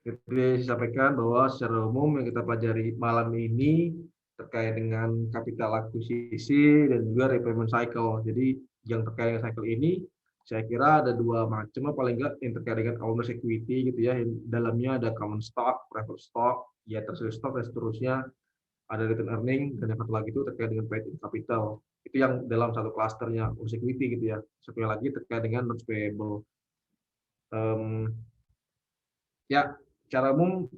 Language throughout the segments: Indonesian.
Jadi saya sampaikan bahwa secara umum yang kita pelajari malam ini terkait dengan capital akuisisi dan juga repayment cycle. Jadi yang terkait dengan cycle ini saya kira ada dua macam, paling enggak yang terkait dengan owner's equity gitu ya. Dalamnya ada common stock, preferred stock, ya treasury stock dan seterusnya. Ada return earning dan yang satu lagi itu terkait dengan paid in capital. Itu yang dalam satu klasternya owner's equity gitu ya. Satu lagi terkait dengan notes payable. Ya, secara umum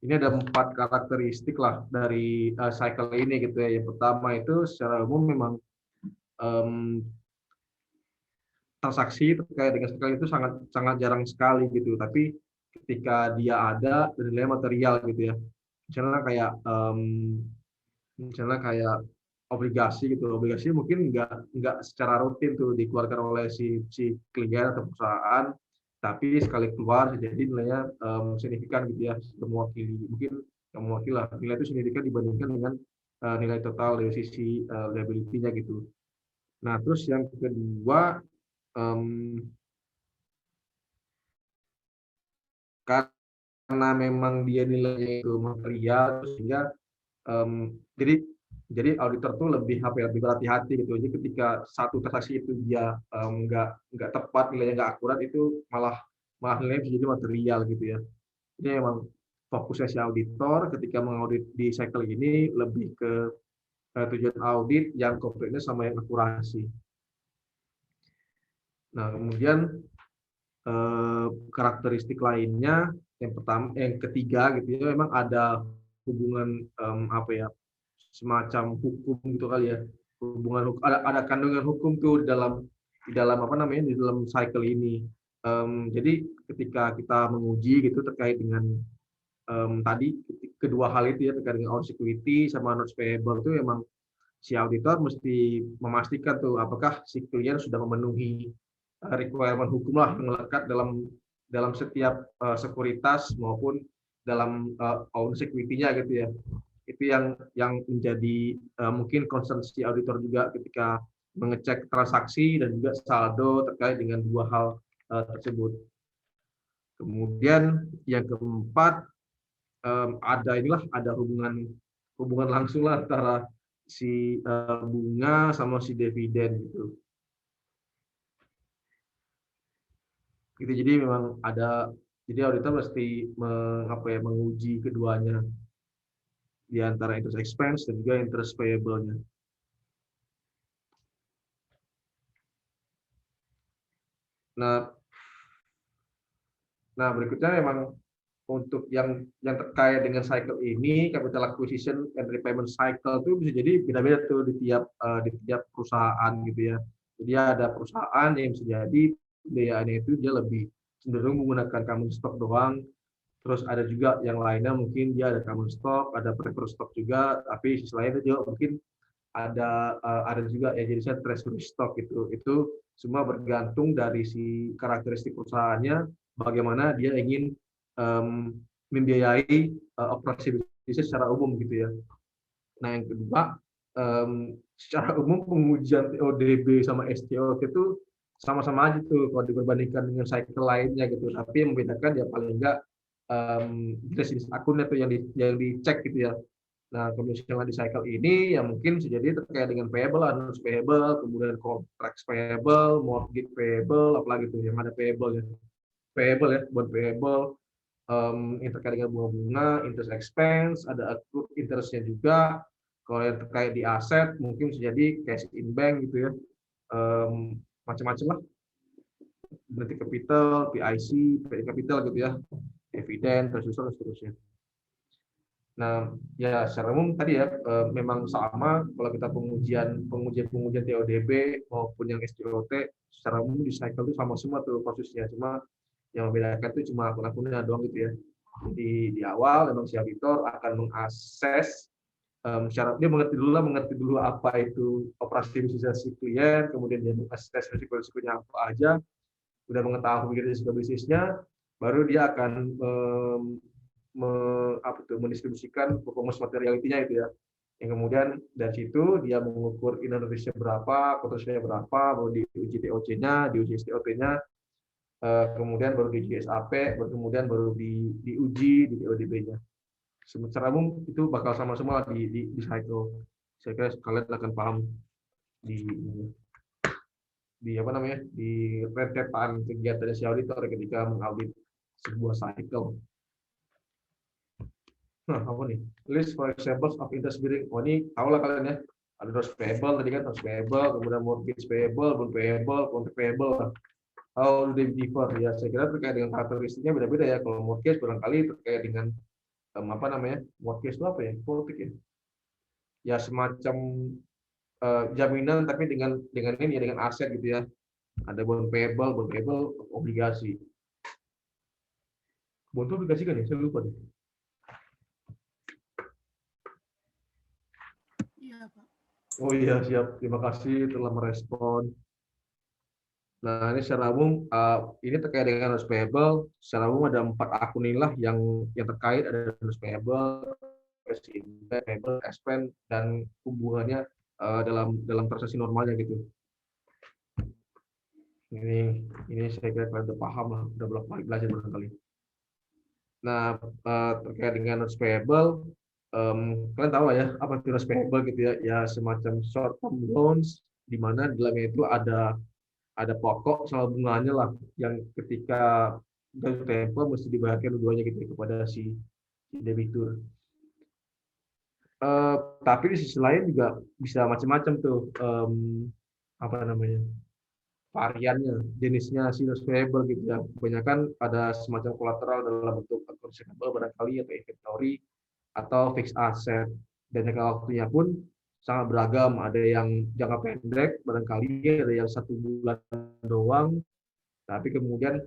ini ada 4 karakteristik lah dari cycle ini gitu ya. Yang pertama itu secara umum memang um, transaksi terkait dengan cycle itu sangat sangat jarang sekali gitu. Tapi ketika dia ada nilai material gitu ya. Misalnya kayak misalnya kayak obligasi gitu. Obligasi mungkin nggak secara rutin tuh dikeluarkan oleh si klien atau perusahaan, tapi sekali keluar jadi nilainya signifikan gitu ya, mewakili mungkin yang mewakili lah nilai itu signifikan dibandingkan dengan nilai total dari sisi liability-nya gitu. Nah terus yang kedua, um, karena memang dia nilainya itu material sehingga jadi auditor tuh lebih apa ya, lebih berhati-hati gitu. Jadi ketika satu transaksi itu dia nggak tepat, nilainya nggak akurat, itu malah malah nilainya bisa jadi material gitu ya. Ini memang fokusnya si auditor ketika mengaudit di cycle ini lebih ke tujuan audit yang completeness sama yang akurasi. Nah kemudian karakteristik lainnya yang ketiga gitu ya, memang ada hubungan apa ya, semacam hukum gitu kali ya, hubungan ada kandungan hukum tuh di dalam apa namanya, di dalam cycle ini. Jadi ketika kita menguji gitu terkait dengan tadi kedua hal itu ya, terkait dengan audit security sama notes payable itu memang si auditor mesti memastikan tuh apakah si klien sudah memenuhi requirement hukum lah yang melekat dalam dalam setiap sekuritas maupun dalam audit security-nya gitu ya. Itu yang menjadi mungkin concern si auditor juga ketika mengecek transaksi dan juga saldo terkait dengan dua hal tersebut. Kemudian yang keempat, ada hubungan hubungan langsung lah antara si bunga sama si dividen gitu. Gitu jadi memang ada, jadi auditor mesti menguji keduanya di antara interest expense dan juga interest payable-nya. Nah, berikutnya memang untuk yang terkait dengan cycle ini, capital acquisition and repayment cycle itu bisa jadi beda-beda tuh di tiap perusahaan gitu ya. Jadi ada perusahaan yang bisa jadi biayanya itu dia lebih cenderung menggunakan common stock doang. Terus ada juga yang lainnya mungkin dia ada common stock, ada preferred stock juga, tapi sisi lain itu juga mungkin ada juga ya jenisnya treasury stock gitu. Itu semua bergantung dari si karakteristik perusahaannya, bagaimana dia ingin membiayai operasi bisnis secara umum gitu ya. Nah yang kedua, secara umum pengujian TODB sama STOT itu sama-sama aja tuh kalau diperbandingkan dengan cycle lainnya gitu. Tapi yang membedakan ya paling enggak jenis akunnya tuh yang dicek gitu ya. Nah, kalau misalnya di cycle ini, ya mungkin bisa jadi terkait dengan payable, accounts payable, kemudian contracts payable, mortgage payable, apalagi itu yang ada payable ya. Payable ya, buat payable, yang terkait dengan bunga-bunga, interest expense, ada accrued interest-nya juga. Kalau yang terkait di aset, mungkin bisa jadi cash in bank gitu ya. Macam-macam lah. Berarti capital, PIC, PI capital gitu ya. Dividen, terus dan seterusnya. Nah, ya secara umum tadi ya memang sama kalau kita pengujian TODB maupun yang STOT secara umum di cycle itu sama semua tuh prosesnya, cuma yang membedakan itu cuma akun-akunnya doang gitu ya. Jadi di awal memang si auditor akan mengakses secara dia mengerti dulu apa itu operasi bisnis si klien, kemudian dia mengakses risiko-risikonya apa aja, udah mengetahui risiko bisnisnya, baru dia akan mendistribusikan performance materiality-nya itu ya. Yang kemudian dari situ dia mengukur inner risk-nya berapa, potensinya berapa, mau diuji TOC-nya, diuji STOT-nya, kemudian baru di GSAP, kemudian baru diuji di BODB-nya. Secara umum itu bakal sama semua di cycle. Saya kira kalian akan paham di apa namanya, di rentetan kegiatan si auditor ketika mengaudit sebuah cycle. Nah, apa nih? List for examples of interest bearing. Oh, ini tahu lah kalian ya. Ada notes payable tadi kan, notes payable, kemudian mortgage payable, bond payable, contract payable. How do they differ? Ya, saya kira terkait dengan karakteristiknya beda-beda ya. Kalau mortgage barangkali terkait dengan apa namanya? Mortgage itu apa ya? Politik ya. Ya semacam jaminan tapi dengan ini ya, dengan aset gitu ya. Ada bond payable obligasi. Bond itu obligasi kan ya? Saya lupa deh. Iya, Pak. Oh iya, siap. Terima kasih telah merespon. Nah, ini secara umum, ini terkait dengan notes payable. Secara umum ada 4 akun inilah yang terkait, ada notes payable, payable, expense, dan hubungannya dalam transaksi normalnya gitu. Ini saya kira kalian udah paham lah, udah berapa kali belajar barangkali. Nah, terkait dengan notes payable, kalian tahu ya apa itu notes payable gitu ya? Ya semacam short term loans di mana di dalamnya itu ada pokok sama bunganya lah yang ketika jatuh tempo mesti dibayarkan keduanya gitu kepada si debitur. Tapi di sisi lain juga bisa macam-macam tuh apa namanya variannya, jenisnya si notes payable gitu ya. Kebanyakan ada semacam kolateral dalam bentuk accounts receivable barangkali atau inventory atau fixed asset. Dan jangka waktunya pun sangat beragam. Ada yang jangka pendek barangkali, ada yang 1 bulan doang. Tapi kemudian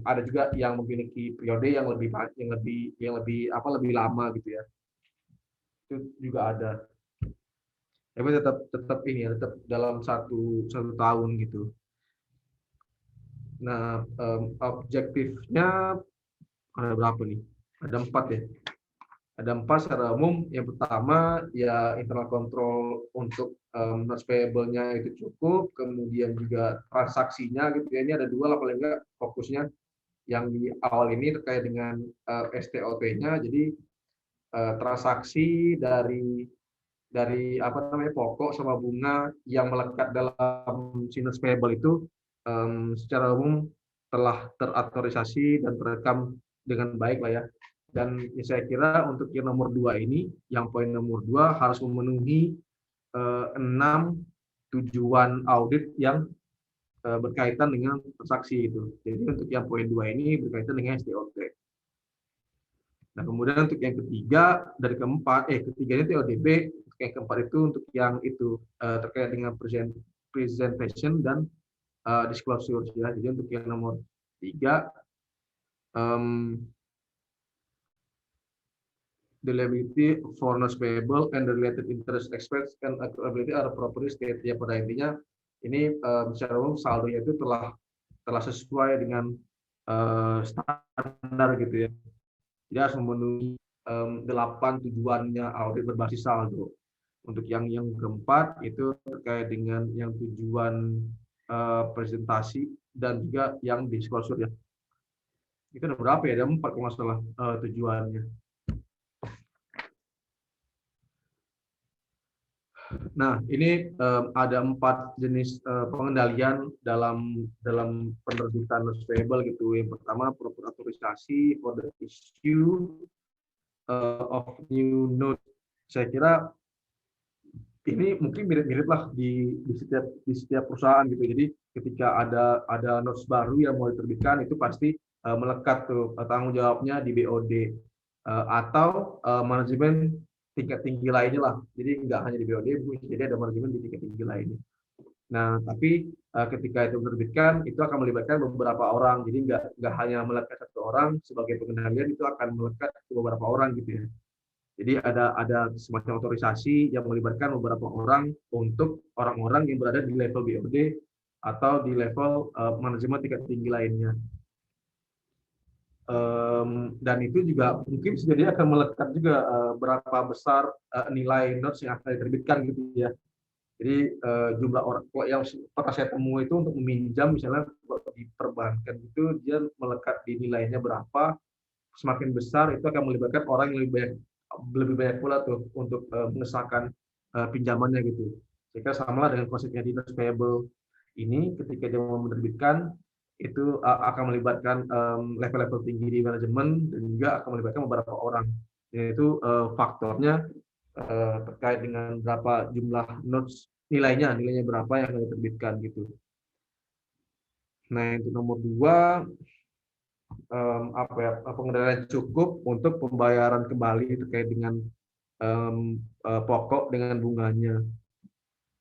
ada juga yang memiliki periode yang lebih lama gitu ya. Itu juga ada. Tapi tetap ini ya, tetap dalam satu tahun gitu. Nah, objektifnya ada berapa nih? Ada 4 ya. Ada 4 secara umum. Yang pertama ya internal control untuk notes payable-nya itu cukup, kemudian juga transaksinya gitu ya. Ini ada 2 lah paling enggak fokusnya. Yang di awal ini terkait dengan STOT-nya. Jadi transaksi dari apa namanya pokok sama bunga yang melekat dalam notes payable itu secara umum telah terautorisasi dan terekam dengan baik lah ya. Dan saya kira untuk yang nomor 2 ini, yang poin nomor 2 harus memenuhi 6 tujuan audit yang berkaitan dengan transaksi itu. Jadi untuk yang poin 2 ini berkaitan dengan STOT. Nah, kemudian untuk yang ketiga dari ketiganya itu ODB, untuk yang keempat itu untuk yang itu terkait dengan presentation dan disclosure ya. Jadi untuk yang nomor 3 the liability for notes payable and the related interest expense and accountability are properly stated. Ya, pada intinya ini secara umum saldonya itu telah sesuai dengan standar gitu ya. Jadi harus memenuhi 8 tujuannya audit berbasis saldo. Untuk yang keempat itu terkait dengan yang tujuan presentasi dan juga yang disclosure ya. Itu ada berapa ya? Ada 4 kalau nggak salah tujuannya. Nah, ini ada 4 jenis pengendalian dalam penerbitan notes payable gitu. Yang pertama proper autorisasi for the issue of new note. Saya kira ini mungkin mirip-mirip lah di setiap perusahaan gitu. Jadi ketika ada notes baru yang mau diterbitkan itu pasti melekat tuh tanggung jawabnya di BOD atau manajemen tingkat tinggi lainnya lah. Jadi nggak hanya di BOD, jadi ada manajemen di tingkat tinggi lainnya. Nah, tapi ketika itu diterbitkan, itu akan melibatkan beberapa orang. Jadi nggak hanya melekat 1 orang sebagai pengendalian, itu akan melekat ke beberapa orang gitu ya. Jadi ada semacam otorisasi yang melibatkan beberapa orang untuk orang-orang yang berada di level BOD atau di level manajemen tingkat tinggi lainnya. Dan itu juga mungkin bisa jadi akan melekat juga berapa besar nilai notes yang akan diterbitkan gitu ya. Jadi jumlah orang yang pernah saya temui itu untuk meminjam misalnya di perbankan itu dia melekat di nilainya berapa, semakin besar itu akan melibatkan orang yang lebih banyak pula tuh untuk mengesahkan pinjamannya gitu. Jika sama dengan konsepnya di notes payable ini, ketika dia mau menerbitkan itu akan melibatkan level-level tinggi di manajemen dan juga akan melibatkan beberapa orang. Yaitu faktornya terkait dengan berapa jumlah notes nilainya berapa yang akan diterbitkan gitu. Nah, untuk nomor 2 pengendalian cukup untuk pembayaran kembali terkait dengan pokok dengan bunganya.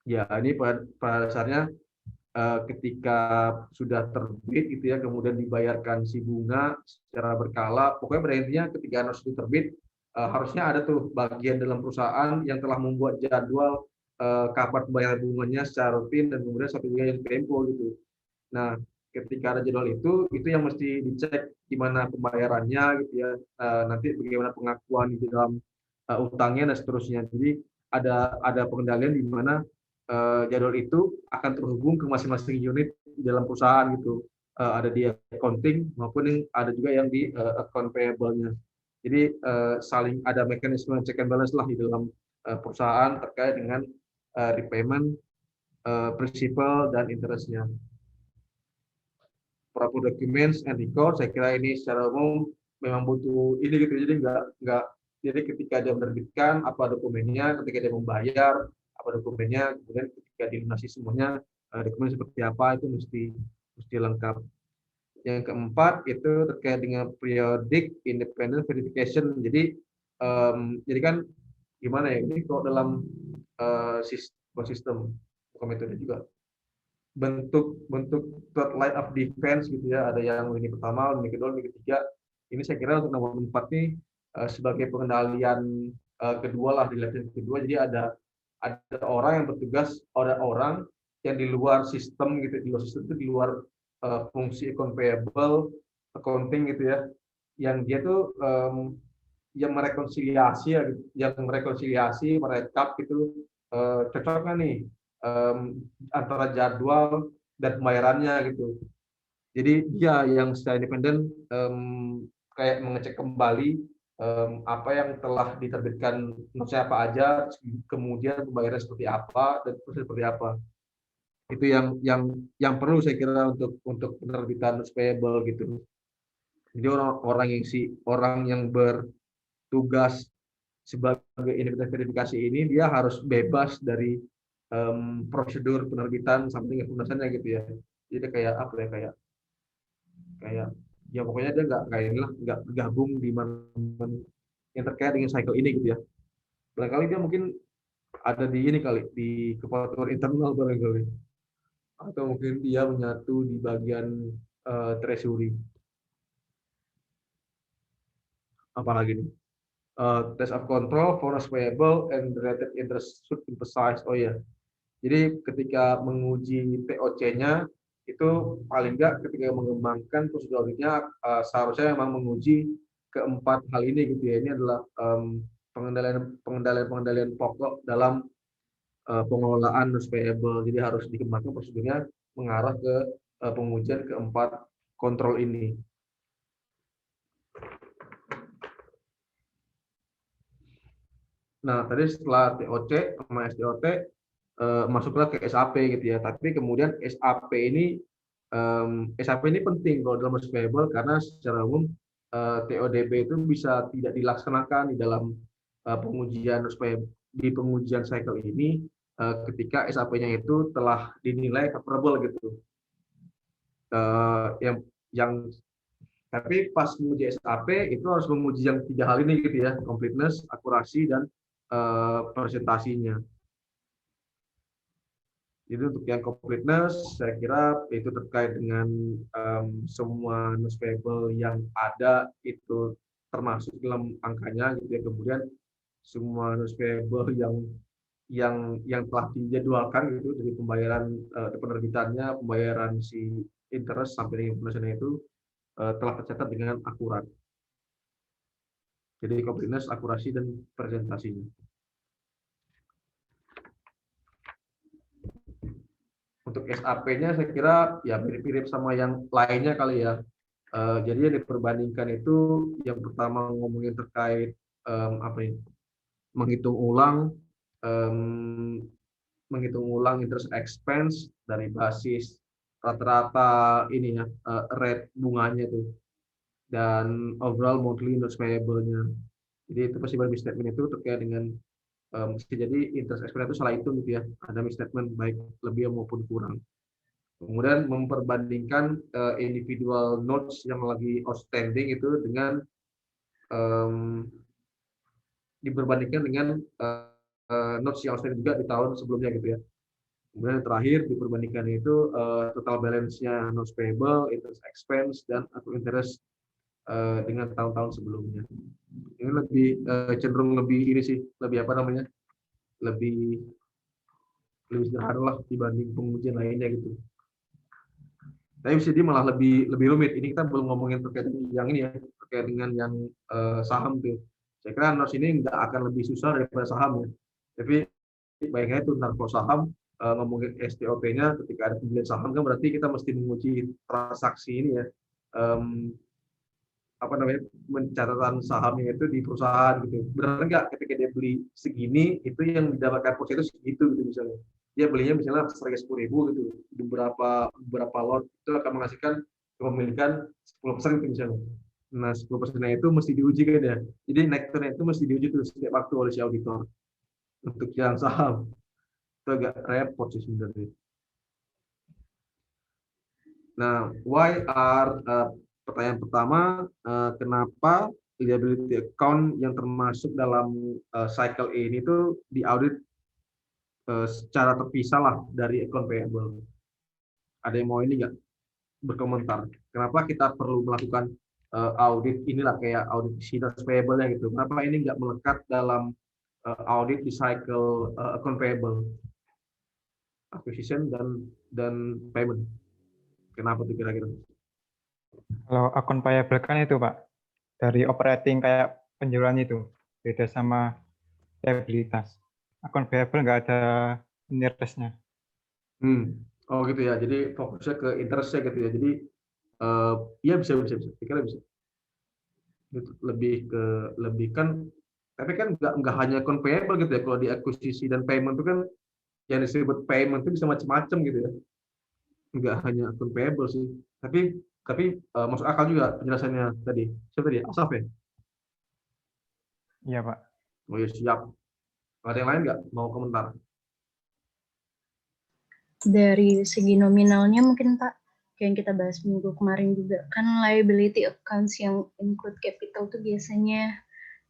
Ya, ini pada dasarnya ketika sudah terbit gitu ya, kemudian dibayarkan si bunga secara berkala. Pokoknya pada intinya ketika nos itu terbit, harusnya ada tuh bagian dalam perusahaan yang telah membuat jadwal kapan pembayaran bunganya secara rutin dan kemudian satu bulan yang tempo gitu. Nah, ketika ada jadwal itu yang mesti dicek gimana pembayarannya gitu ya, nanti bagaimana pengakuan di dalam utangnya dan seterusnya. Jadi ada pengendalian di mana jadwal itu akan terhubung ke masing-masing unit di dalam perusahaan gitu. Ada di accounting maupun yang ada juga yang di account payable-nya. Jadi saling ada mekanisme check and balance lah di dalam perusahaan terkait dengan repayment, principal dan interest-nya. Proper documents and record, saya kira ini secara umum memang butuh ini gitu. Jadi nggak jadi ketika dia menerbitkan apa dokumennya, ketika dia membayar apa dokumennya, kemudian ketika dilunasi semuanya dokumen seperti apa itu mesti lengkap. Yang keempat itu terkait dengan periodic independent verification. Jadi kan gimana ya, ini kalau dalam sistem bukan metode juga, bentuk bentuk third line of defense gitu ya, ada yang lini pertama, lini kedua, lini ketiga. Ini saya kira untuk nomor 4 nih sebagai pengendalian kedua lah, di level kedua. Jadi ada orang yang bertugas, ada orang yang di luar sistem gitu, di luar sistem itu di luar fungsi account payable, accounting gitu ya, yang dia tuh yang merekonsiliasi ya, gitu. Yang merekonsiliasi, merekap gitu, cocok nggak nih antara jadwal dan pembayarannya gitu. Jadi dia yang secara independen kayak mengecek kembali apa yang telah diterbitkan apa aja, kemudian pembayaran seperti apa dan terus seperti apa. Itu yang perlu saya kira untuk penerbitan payable gitu. Jadi orang yang bertugas sebagai independen verifikasi ini dia harus bebas dari prosedur penerbitan sampai pelunasannya gitu ya. Jadi kayak apa ya, kayak ya pokoknya dia nggak inilah, nggak gabung di mana yang terkait dengan cycle ini gitu ya. Barangkali dia mungkin ada di ini kali, di kepatuhan internal barangkali, atau mungkin dia menyatu di bagian treasury. Apalagi nih, test of control for payable and related interest should emphasize. Oh ya, jadi ketika menguji TOC-nya itu paling nggak ketika mengembangkan prosedur auditnya seharusnya memang menguji keempat hal ini gitu ya. Ini adalah pengendalian pokok dalam pengelolaan notes payable. Jadi harus dikembangkan prosedurnya mengarah ke pengujian keempat kontrol ini. Nah, tadi setelah TOC sama STOT masuklah ke SAP gitu ya. Tapi kemudian SAP ini penting kalau dalam notes payable karena secara umum TODB itu bisa tidak dilaksanakan di dalam pengujian notes payable, di pengujian cycle ini ketika SAP-nya itu telah dinilai favorable gitu. Yang tapi pas menguji SAP itu harus menguji yang 3 hal ini gitu ya, completeness, akurasi, dan presentasinya. Jadi untuk yang completeness, saya kira itu terkait dengan semua notes payable yang ada itu termasuk dalam angkanya gitu ya. Kemudian semua notes payable yang telah dijadwalkan gitu dari pembayaran penerbitannya, pembayaran si interest sampai dengan pelunasannya itu telah tercatat dengan akurat. Jadi completeness, akurasi, dan presentasinya. Untuk SAP-nya saya kira ya mirip-mirip sama yang lainnya kali ya. Jadi yang diperbandingkan itu yang pertama ngomongin terkait apa ya, menghitung ulang em, menghitung ulang interest expense dari basis rata-rata ini ya, rate bunganya tuh, dan overall monthly interest payable-nya. Jadi itu pasti statement itu terkait dengan bisa jadi interest expense itu salah hitung gitu ya, ada misstatement baik lebih maupun kurang. Kemudian memperbandingkan individual notes yang lagi outstanding itu dengan um, diperbandingkan dengan notes yang outstanding juga di tahun sebelumnya gitu ya. Kemudian yang terakhir diperbandingkan itu total balance-nya notes payable, interest expense, dan atau interest dengan tahun-tahun sebelumnya. Ini lebih cenderung lebih ini sih, lebih apa namanya, lebih lebih sederhana lah dibanding pengujian lainnya gitu. Tapi bisa dia malah lebih rumit. Ini kita belum ngomongin terkait dengan yang ini ya, terkait dengan yang saham tuh. Saya kira NOS ini nggak akan lebih susah daripada saham ya. Tapi baiknya itu ntar kalau saham ngomongin STOP-nya ketika ada pembelian saham kan berarti kita mesti menguji transaksi ini ya. Um, apa namanya, pencatatan sahamnya itu di perusahaan gitu. Benar nggak ketika dia beli segini itu yang didapatkan porsi itu segitu gitu misalnya. Dia belinya misalnya harga 10.000 gitu. Beberapa lot itu akan menghasilkan kepemilikan 10% gitu misalnya. Nah 10%-nya itu mesti diuji kan ya. Jadi naik turun itu mesti diuji tuh setiap waktu oleh si auditor. Untuk yang saham itu agak repot sih sebenarnya. Nah, why are pertanyaan pertama, kenapa liability account yang termasuk dalam cycle A ini tuh diaudit secara terpisah lah dari account payable? Ada yang mau ini nggak berkomentar? Kenapa kita perlu melakukan audit inilah kayak audit interest payable-nya gitu? Kenapa ini nggak melekat dalam audit di cycle account payable, acquisition dan payment? Kenapa tuh kira-kira? Kalau akun payable kan itu Pak, dari operating kayak penjualan itu, beda sama liabilitas. Akun payable nggak ada interest-nya. Oh gitu ya. Jadi fokusnya ke interest-nya gitu ya. Jadi ya bisa. Kira bisa. Gitu. Lebih kan, tapi kan nggak hanya account payable gitu ya. Kalau di akuisisi dan payment itu kan yang disebut payment itu bisa macam-macam gitu ya. Nggak hanya account payable sih. Tapi masuk akal juga penjelasannya tadi. Siapa tadi? Asaf ya? Iya Pak. Oh ya siap. Ada yang lain nggak mau komentar? Dari segi nominalnya mungkin Pak, kayak yang kita bahas minggu kemarin juga, kan liability accounts yang include capital tuh biasanya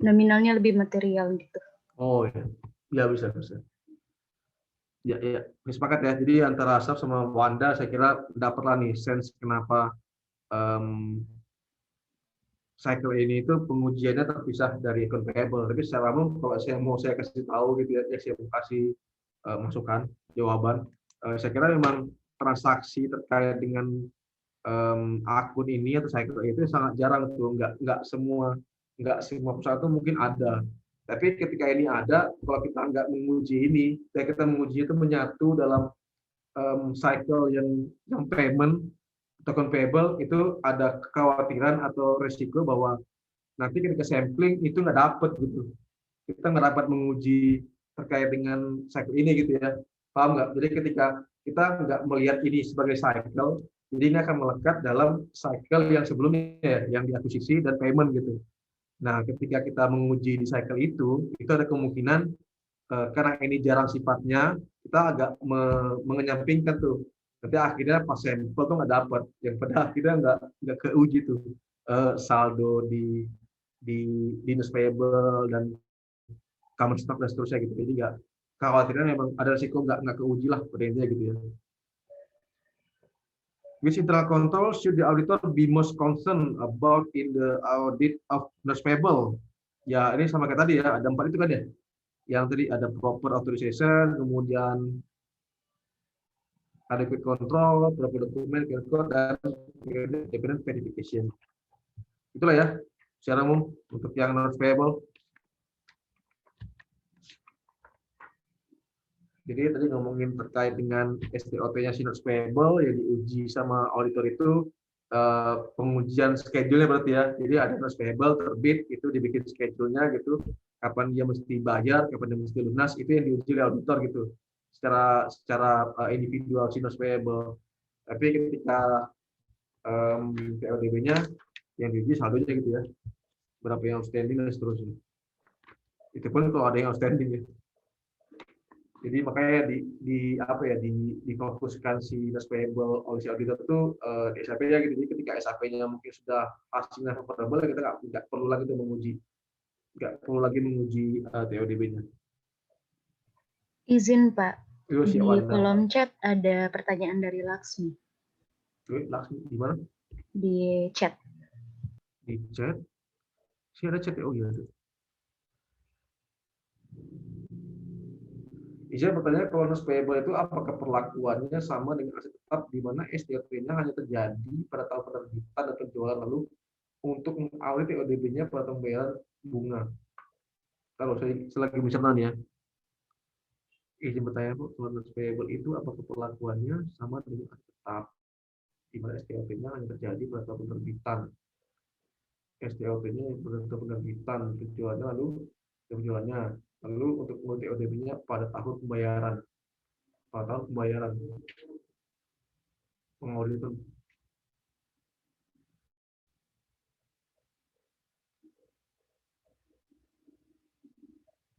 nominalnya lebih material gitu. Oh ya, ya bisa. Ya, sepakat ya. Jadi antara Asaf sama Wanda saya kira dapatlah nih sense kenapa um, cycle ini itu pengujiannya terpisah dari account payable. Tapi secara umum kalau saya kasih tahu gitu ya, saya mau kasih masukan, jawaban. Saya kira memang transaksi terkait dengan akun ini atau cycle itu sangat jarang tuh, nggak semua perusahaan itu mungkin ada. Tapi ketika ini ada, kalau kita nggak menguji ini, dan kita menguji itu menyatu dalam cycle yang payment token payable, itu ada kekhawatiran atau resiko bahwa nanti ketika sampling itu nggak dapat gitu. Kita nggak dapat menguji terkait dengan cycle ini gitu ya. Paham nggak? Jadi ketika kita nggak melihat ini sebagai cycle, jadi ini akan melekat dalam cycle yang sebelumnya, yang diakuisisi dan payment gitu. Nah, ketika kita menguji di cycle itu ada kemungkinan karena ini jarang sifatnya, kita agak mengenyampingkan tuh. Nanti akhirnya pas sampel tuh nggak dapat, yang pada akhirnya nggak keuji tuh saldo di dinas payable dan common stock dan seterusnya gitu. Jadi nggak, kekhawatiran memang ada risiko nggak keuji lah pada intinya gitu ya. Which internal control should the auditor be most concerned about in the audit of notes payable? Ya ini sama kayak tadi ya, ada 4 itu kan ya. Yang tadi ada proper authorization, kemudian adequate control, proper document, code, dan independent verification. Itulah ya, secara umum untuk yang notes payable. Jadi tadi ngomongin terkait dengan STOT-nya si notes payable yang diuji sama auditor itu pengujian schedule-nya berarti ya. Jadi ada notes payable terbit itu dibikin schedule-nya gitu, kapan dia mesti bayar, kapan dia mesti lunas, itu yang diuji oleh auditor gitu. Secara individual si notes payable. Tapi ketika PLDB-nya yang diuji saldonya gitu ya. Berapa yang outstanding dan seterusnya. Itu pun kalau ada yang outstanding ya. Jadi makanya difokuskan si notes payable oleh si auditor itu di SAP-nya gitu. Jadi ketika SAP-nya mungkin sudah hasilnya favorable, kita nggak perlu lagi menguji TODB-nya. Izin Pak, Itu si di Wanda. kolom chat ada pertanyaan dari Laksmi Laksmi di mana? di chat. Di chat. Si ada chat ya? Oh iya. Izin bertanya, kalau notes payable itu apakah perlakuannya sama dengan aset tetap di mana STOT-nya hanya terjadi pada tahun penerbitan dan penjualan, lalu untuk mengaudit TODB-nya pada pembayaran bunga. Kalau saya selagi misalnya ya, izin bertanya Bu, kalau notes payable itu apakah perlakuannya sama dengan aset tetap di mana STOT-nya hanya terjadi pada tahun penerbitan, STOT-nya pada tahun penerbitan, penjualannya, lalu untuk TODB-nya pada tahun pembayaran. Pengaudit.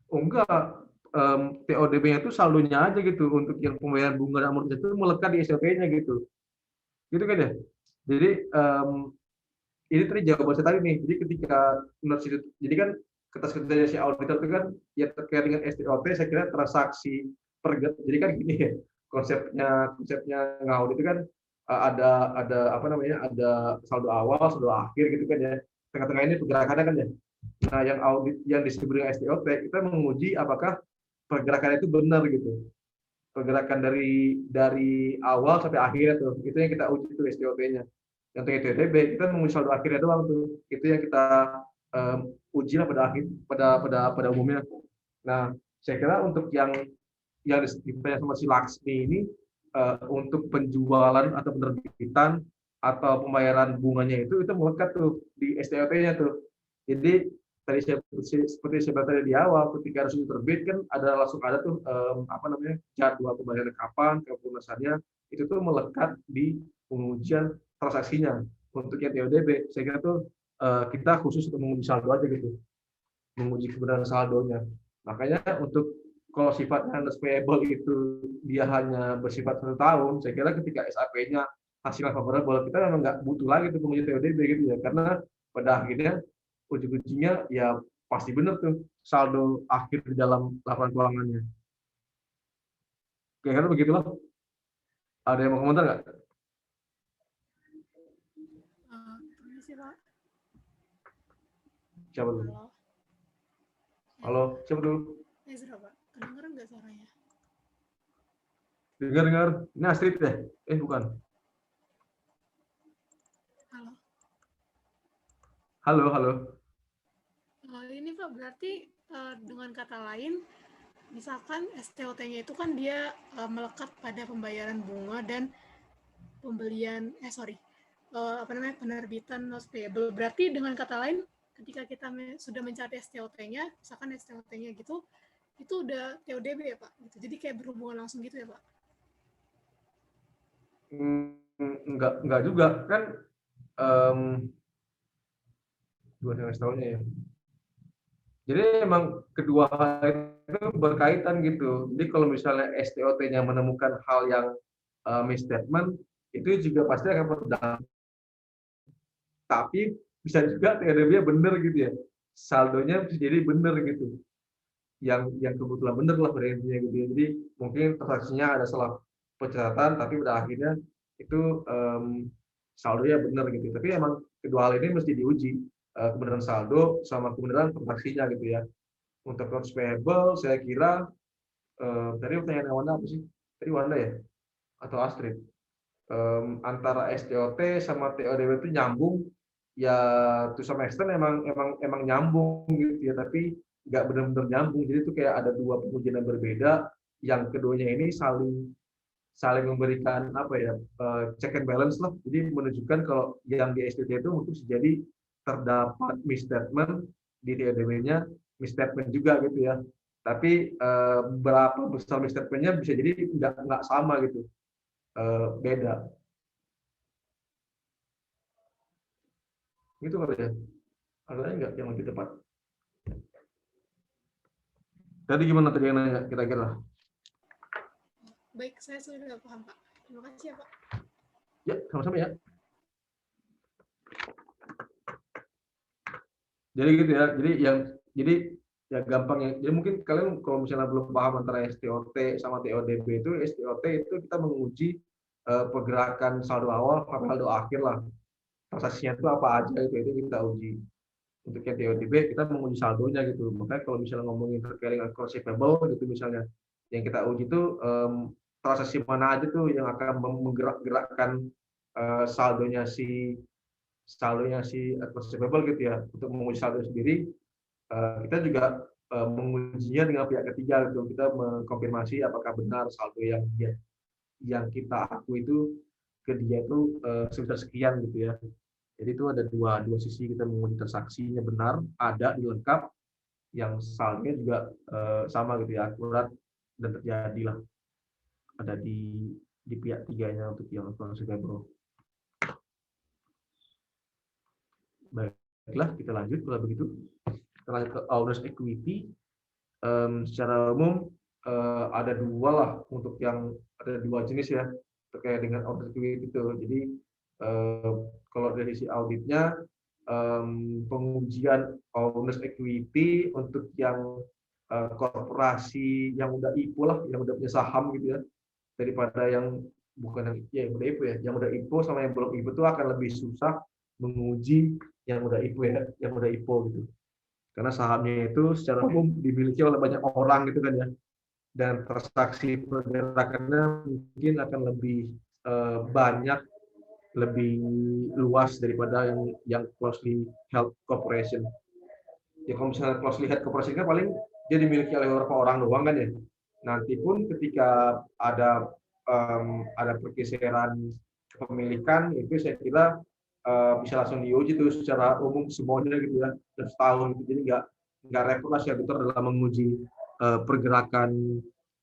Oh enggak, TODB-nya itu saldonya aja gitu untuk yang pembayaran bunga dan amortisasi itu melekat di SLP-nya gitu. Gitu kan ya? Jadi ini tadi jawaban saya tadi nih. Jadi ketika jadi kan kertas-kertasnya si auditor itu kan ya terkait dengan STOT, saya kira transaksi jadi kan gini ya, konsepnya ngaudit itu kan ada apa namanya, ada saldo awal, saldo akhir gitu kan ya. Tengah-tengah ini pergerakannya kan ya. Nah, yang audit yang disebut dengan STOT, kita menguji apakah pergerakan itu benar gitu. Pergerakan dari awal sampai akhir itu yang kita uji itu STOT-nya. Yang TODB kita menguji saldo akhirnya doang tuh. Itu yang kita uji lah pada umumnya. Nah, saya kira untuk yang ditanya sama si Laksmi ini untuk penjualan atau penerbitan atau pembayaran bunganya itu melekat tuh di STOT-nya tuh. Jadi tadi seperti saya bilang di awal, ketika resmi terbit kan langsung ada tuh apa namanya, jadwal pembayaran kapan, kelunasannya itu tuh melekat di pengujian transaksinya. Untuk yang TODB, saya kira tuh kita khusus untuk menguji saldo aja gitu, menguji kebenaran saldonya. Makanya untuk kalau sifatnya notes payable itu dia hanya bersifat 1 tahun, saya kira ketika SAP-nya hasilnya favorable, kita memang nggak butuh lagi tuh penguji TODB gitu ya, karena pada akhirnya uji-ujinya ya pasti benar tuh saldo akhir di dalam laporan keuangannya. Kira-kira begitulah. Ada yang mau komentar nggak? Permisi Pak. Siapa dulu? Halo. Halo, siapa dulu? Ezra Pak. Kedengeran nggak suaranya? Dengar. Ini Astrid deh. Bukan. Halo. Halo. Ini Pak, berarti dengan kata lain, misalkan STOT-nya itu kan dia melekat pada pembayaran bunga dan pembelian, penerbitan notes payable. Berarti dengan kata lain, ketika kita sudah mencari STOT-nya, misalkan STOT-nya gitu, itu udah TODB ya Pak? Gitu. Jadi kayak berhubungan langsung gitu ya Pak? Enggak juga kan. Dua tahunnya ya. Jadi emang kedua hal itu berkaitan gitu. Jadi kalau misalnya STOT-nya menemukan hal yang misstatement, itu juga pasti akan berdampak. Tapi bisa juga TODB-nya benar gitu ya. Saldonya bisa jadi benar gitu. Yang kebetulan benar lah pada intinya gitu ya. Jadi mungkin transaksinya ada salah pencatatan, tapi pada akhirnya itu saldonya benar gitu. Tapi emang kedua hal ini mesti diuji. Kebenaran saldo sama kebenaran transaksinya gitu ya. Untuk notes payable saya kira tadi pertanyaan Wanda apa sih? Tadi Wanda ya? Atau Astrid? Antara STOT sama TODB itu nyambung ya, to some extent emang nyambung gitu ya, tapi nggak benar-benar nyambung. Jadi itu kayak ada dua pengujian yang berbeda yang keduanya ini saling memberikan apa ya, check and balance lah. Jadi menunjukkan kalau yang di STT itu mungkin bisa jadi terdapat misstatement, di TODB-nya misstatement juga gitu ya. Tapi berapa besar misstatement-nya bisa jadi nggak sama gitu, beda. Gitu kali ya. Ada lagi nggak yang lebih tepat? Tadi gimana tadi yang nanya kira-kira? Baik, saya sudah paham, Pak. Terima kasih ya, Pak. Ya, sama-sama ya. Jadi gitu ya. Jadi ya gampang ya. Jadi mungkin kalian kalau misalnya belum paham antara STOT sama TODB itu, STOT itu kita menguji pergerakan saldo awal sampai saldo akhir lah. Transaksinya itu apa aja itu kita uji. Untuk yang TODB kita menguji saldonya gitu. Makanya kalau misalnya ngomongin terkait dengan accounts receivable gitu misalnya, yang kita uji itu transaksi mana aja tuh yang akan menggerak-gerakkan saldonya si accounts receivable gitu ya. Untuk menguji saldo sendiri, kita juga mengujinya dengan pihak ketiga gitu. Kita mengkonfirmasi apakah benar saldo yang kita akui itu ke dia itu sebesar sekian gitu ya. Jadi itu ada dua sisi, kita menguji transaksinya benar, ada di lengkap, yang saldonya juga sama gitu ya, akurat dan terjadi lah, ada di pihak tiganya untuk yang accounts receivable. Baiklah, kita lanjut kalau begitu. Kita lanjut ke owner's equity. Secara umum ada dua lah, untuk yang ada dua jenis ya terkait dengan owner's equity itu. Jadi kalau dari sisi auditnya, pengujian owner's equity untuk yang korporasi yang udah IPO lah, yang udah punya saham gitu ya, daripada yang bukan yang udah IPO ya, yang udah IPO sama yang belum IPO itu akan lebih susah menguji yang udah IPO ya, yang udah IPO gitu. Karena sahamnya itu secara umum dimiliki oleh banyak orang gitu kan ya, dan transaksi pergerakannya mungkin akan lebih banyak, lebih luas daripada yang closely held corporation. Ya kalau misalnya closely held corporation kan paling dia dimiliki oleh beberapa orang doang kan ya. Nanti pun ketika ada pergeseran kepemilikan itu saya kira bisa langsung diuji tuh secara umum semuanya gitu ya, dan setahun gitu. Jadi nggak repot lah auditor dalam menguji pergerakan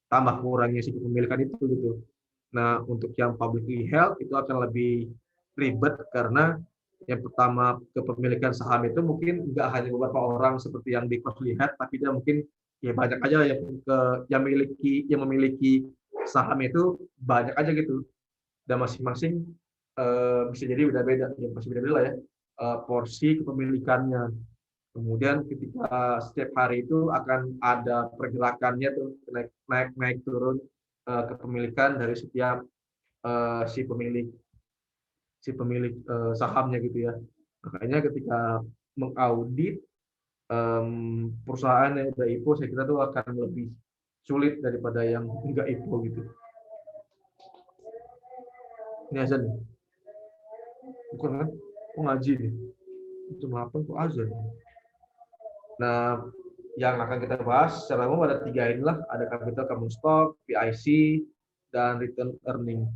tambah kurangnya si kepemilikan itu gitu. Nah, untuk yang publicly held itu akan lebih ribet karena yang pertama, kepemilikan saham itu mungkin nggak hanya beberapa orang seperti yang di closely held, tapi dia mungkin ya banyak aja yang memiliki saham itu banyak aja gitu, dan masing-masing bisa jadi beda-beda, ya masih beda-beda lah ya porsi kepemilikannya. Kemudian ketika setiap hari itu akan ada pergerakannya tuh, naik turun kepemilikan dari setiap si pemilik sahamnya gitu ya. Makanya ketika mengaudit perusahaan yang udah IPO, saya kira itu akan lebih sulit daripada yang enggak IPO gitu. Ini azan, bukan kan? Oh, ngaji nih. Jam 8 kok azan. Nah, yang akan kita bahas secara umum ada tiga inilah, ada capital common stock, PIC, dan return earning.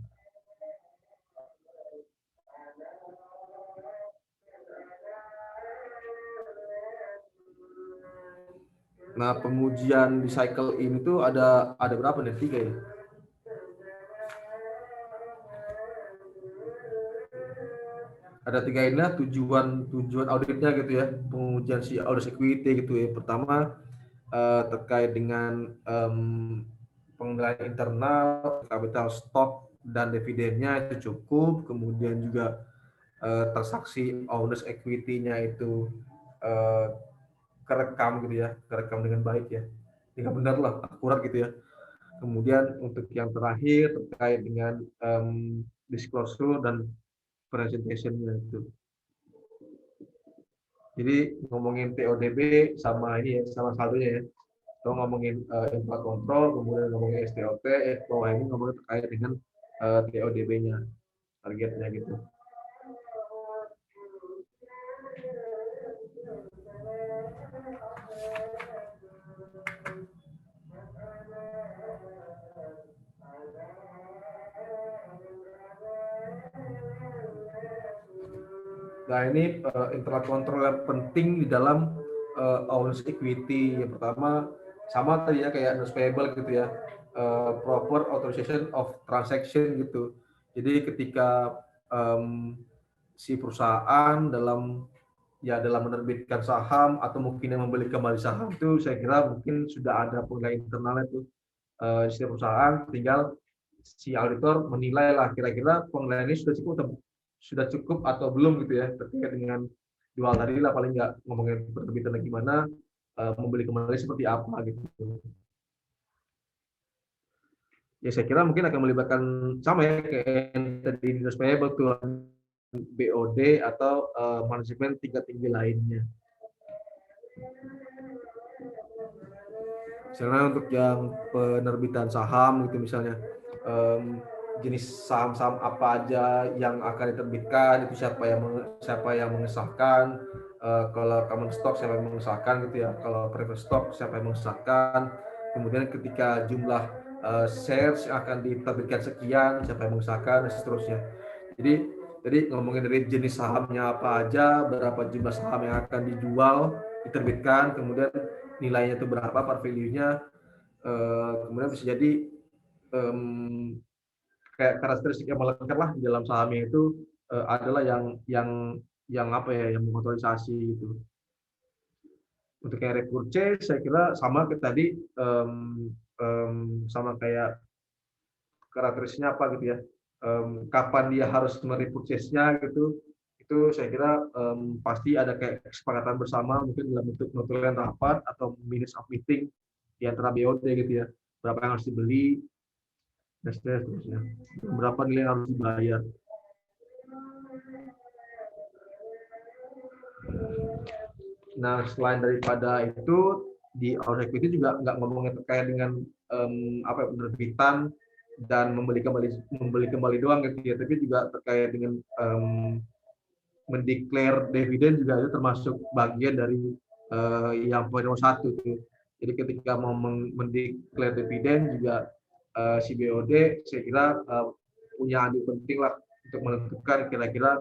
Nah, pengujian di cycle ini tuh ada berapa nih? 3 ya? Ada 3 inilah tujuan auditnya gitu ya, pengujian si audit equity gitu ya. Pertama terkait dengan pengendalian internal, capital stock dan dividennya itu cukup. Kemudian juga transaksi owners equity-nya itu kerekam gitu ya, kerekam dengan baik ya, dengan benar lah, akurat gitu ya. Kemudian untuk yang terakhir terkait dengan disclosure dan presentation-nya itu. Jadi ngomongin TODB sama ini ya, sama saldonya ya. Kalau ngomongin infra control, kemudian ngomongin STOT, bawah ini ngomongin terkait dengan TODB-nya, targetnya gitu. Nah, ini internal control yang penting di dalam owner's equity. Yang pertama sama tadi ya kayak notes payable gitu ya, proper authorization of transaction gitu. Jadi ketika si perusahaan dalam menerbitkan saham atau mungkin yang membeli kembali saham itu, saya kira mungkin sudah ada penilaian internalnya itu setiap perusahaan, tinggal si auditor menilai lah kira-kira penilaian ini sudah cukup atau belum gitu ya, terkait dengan dua hal tadi lah, paling nggak ngomongin penerbitannya gimana, membeli kembali seperti apa gitu. Ya saya kira mungkin akan melibatkan sama ya kayak yang tadi di notes payable tuh, BOD atau manajemen tingkat tinggi lainnya. Misalnya untuk yang penerbitan saham gitu misalnya, jenis saham-saham apa aja yang akan diterbitkan, itu siapa yang mengesahkan, kalau common stock siapa yang mengesahkan gitu ya, kalau preferred stock siapa yang mengesahkan, kemudian ketika jumlah shares yang akan diterbitkan sekian siapa yang mengesahkan, dan seterusnya. Jadi ngomongin dari jenis sahamnya apa aja, berapa jumlah saham yang akan dijual, diterbitkan, kemudian nilainya itu berapa, par value-nya, kemudian bisa jadi kayak karakteristik yang melekat lah di dalam sahamnya itu adalah yang apa ya, yang mengotorisasi gitu. Untuk yang repurchase saya kira sama kayak tadi, sama kayak karakteristiknya apa gitu ya, kapan dia harus merepurchase-nya gitu, itu saya kira pasti ada kayak kesepakatan bersama, mungkin dalam bentuk notulen rapat atau minutes of meeting di antara BOD gitu ya, berapa yang harus dibeli dan seterusnya, berapa nilai yang harus dibayar. Nah, selain daripada itu, di owner equity juga nggak ngomongin terkait dengan penerbitan dan membeli kembali doang gitu ya, tapi juga terkait dengan mendeklar dividen juga itu termasuk bagian dari yang poin nomor 1 tuh. Jadi ketika mau mendeklar dividen juga si BOD saya kira punya andil penting lah untuk menentukan kira-kira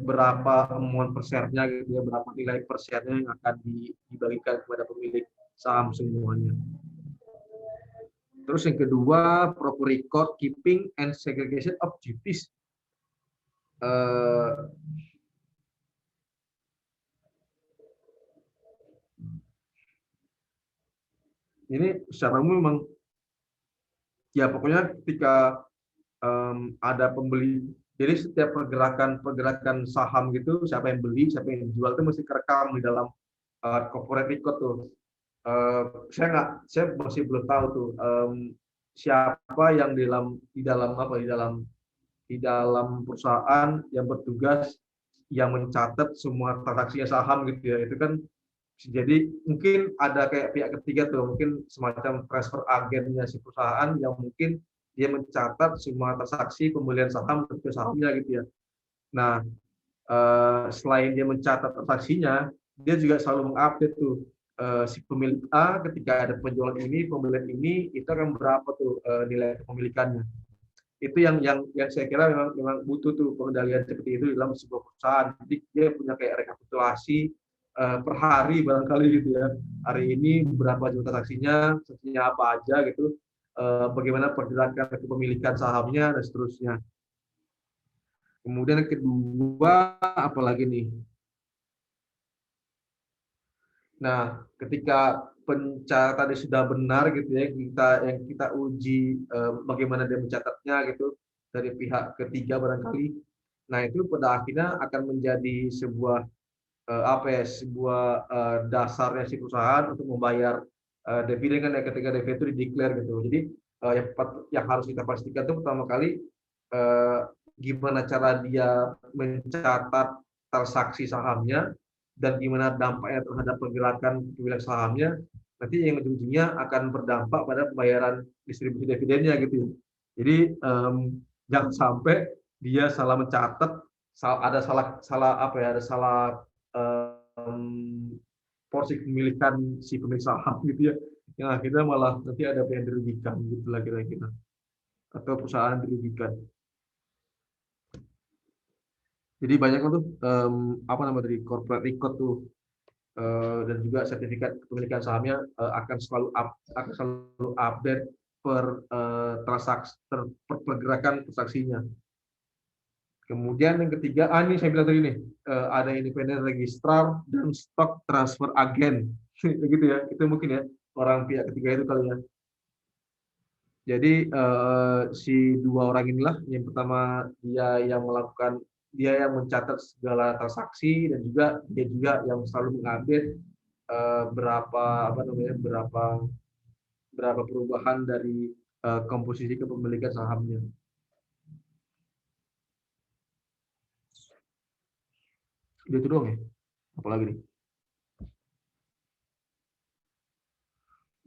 berapa amount per share-nya gitu ya, berapa nilai per share-nya yang akan dibagikan kepada pemilik saham semuanya. Terus yang kedua, proper record keeping and segregation of duties. Ini secara umum memang ya pokoknya ketika ada pembeli, jadi setiap pergerakan saham gitu, siapa yang beli, siapa yang jual itu mesti kerekam di dalam corporate record tuh. Saya masih belum tahu tuh siapa yang di dalam perusahaan yang bertugas yang mencatat semua transaksi saham gitu ya. Itu kan jadi mungkin ada kayak pihak ketiga tuh, mungkin semacam transfer agennya si perusahaan yang mungkin dia mencatat semua transaksi pembelian saham ke sahamnya gitu ya. Nah, selain dia mencatat transaksinya, dia juga selalu mengupdate tuh si pemilik A ketika ada penjualan ini, pembelian ini, itu akan berapa tuh nilai kepemilikannya. Itu yang saya kira memang butuh tuh pengendalian seperti itu dalam sebuah perusahaan. Jadi dia punya kayak rekapitulasi per hari barangkali gitu ya. Hari ini berapa jumlah transaksinya apa aja gitu, bagaimana pergerakan kepemilikan sahamnya dan seterusnya. Kemudian yang kedua, apalagi nih? Nah, ketika pencatatannya sudah benar gitu ya, kita uji bagaimana dia mencatatnya gitu dari pihak ketiga barangkali. Nah, itu pada akhirnya akan menjadi sebuah dasarnya si perusahaan untuk membayar dividen kan ya, ketika dividen itu di-declare gitu. Jadi yang harus kita pastikan itu pertama kali gimana cara dia mencatat transaksi sahamnya dan gimana dampaknya terhadap pergerakan pemilik sahamnya. Nanti yang ujung-ujungnya akan berdampak pada pembayaran distribusi dividennya gitu. Jadi jangan sampai dia salah mencatat, ada salah porsi kepemilikan si pemilik saham gitu ya, yang akhirnya malah nanti ada yang dirugikan gitu lah kira-kira, atau perusahaan dirugikan. Jadi banyak tuh apa namanya tadi corporate record tuh dan juga sertifikat kepemilikan sahamnya akan selalu update per transaksi per pergerakan transaksinya. Kemudian yang ketiga, ini saya bilang tadi nih, ada independent registrar dan stock transfer agent, begitu ya. Itu mungkin ya orang pihak ketiga itu kali ya. Jadi si dua orang inilah yang pertama dia yang mencatat segala transaksi dan juga dia juga yang selalu mengupdate berapa apa namanya berapa perubahan dari komposisi kepemilikan sahamnya. Udah itu doang ya? Apalagi nih?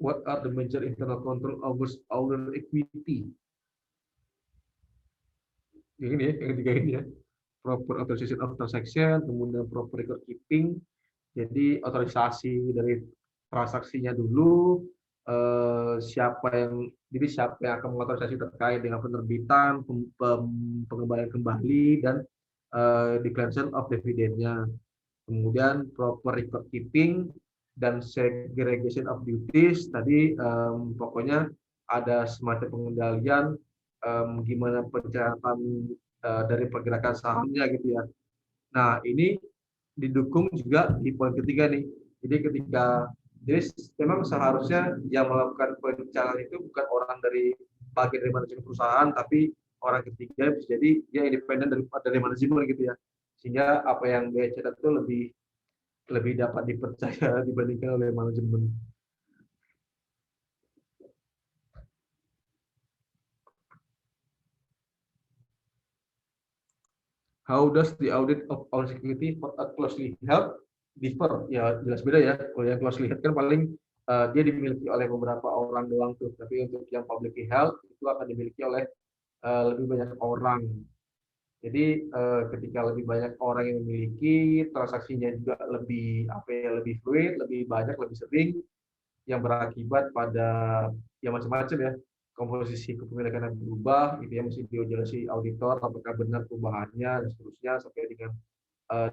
What are the major internal control over our equity? Yang ini ya, yang ketiga ini ya. Proper authorization of transaction, kemudian proper record keeping. Jadi otorisasi dari transaksinya dulu, siapa yang akan mengotorisasi terkait dengan penerbitan, pengembalian kembali dan declaration of dividendnya. Kemudian proper record keeping dan segregation of duties. Tadi pokoknya ada semacam pengendalian gimana pencatatan dari pergerakan sahamnya gitu ya. Nah, ini didukung juga di poin ketiga nih. Jadi memang seharusnya yang melakukan perencanaan itu bukan orang dari bagian dari manajemen perusahaan, tapi orang ketiga bisa jadi dia independen dari manajemen gitu ya. Sehingga apa yang dia catat itu lebih dapat dipercaya dibandingkan oleh manajemen. How does the audit of our security for a closely held differ? Ya jelas beda ya. Kalau yang closely held kan paling dia dimiliki oleh beberapa orang doang tuh. Tapi untuk yang publicly held itu akan dimiliki oleh lebih banyak orang. Jadi ketika lebih banyak orang yang memiliki, transaksinya juga lebih fluid, lebih banyak, lebih sering, yang berakibat pada ya macam-macam ya komposisi kepemilikan yang berubah gitu ya, mesti dijelaskan auditor apakah benar perubahannya dan seterusnya sampai dengan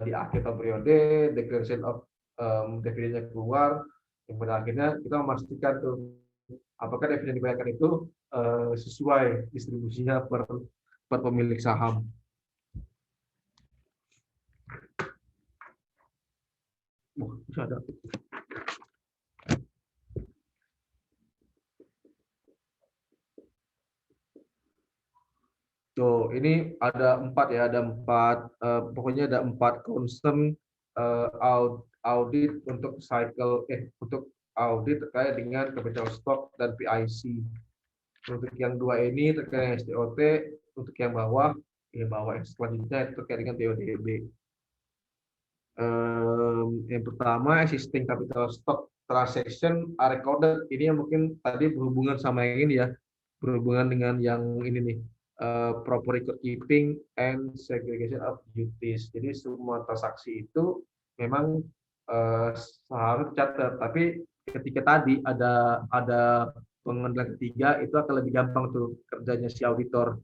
di akhir tahun periode declaration of dividennya keluar, yang pada akhirnya kita memastikan tuh apakah dividen dibayarkan itu sesuai distribusinya per pemilik saham. Bisa ada. Tuh, ini ada 4 ya, pokoknya ada 4 concern audit untuk audit terkait dengan capital stock dan PIC. Untuk yang 2 ini terkait dengan STOT, untuk yang bawah yang selanjutnya itu terkait dengan TODB. Yang pertama, existing capital stock transaction are recorded. Ini yang mungkin tadi berhubungan sama yang ini ya, berhubungan dengan yang ini nih. Proper record keeping and segregation of duties. Jadi semua transaksi itu memang seharusnya tercatat. Tapi ketika tadi ada pengendalian ketiga, itu akan lebih gampang tuh kerjanya si auditor.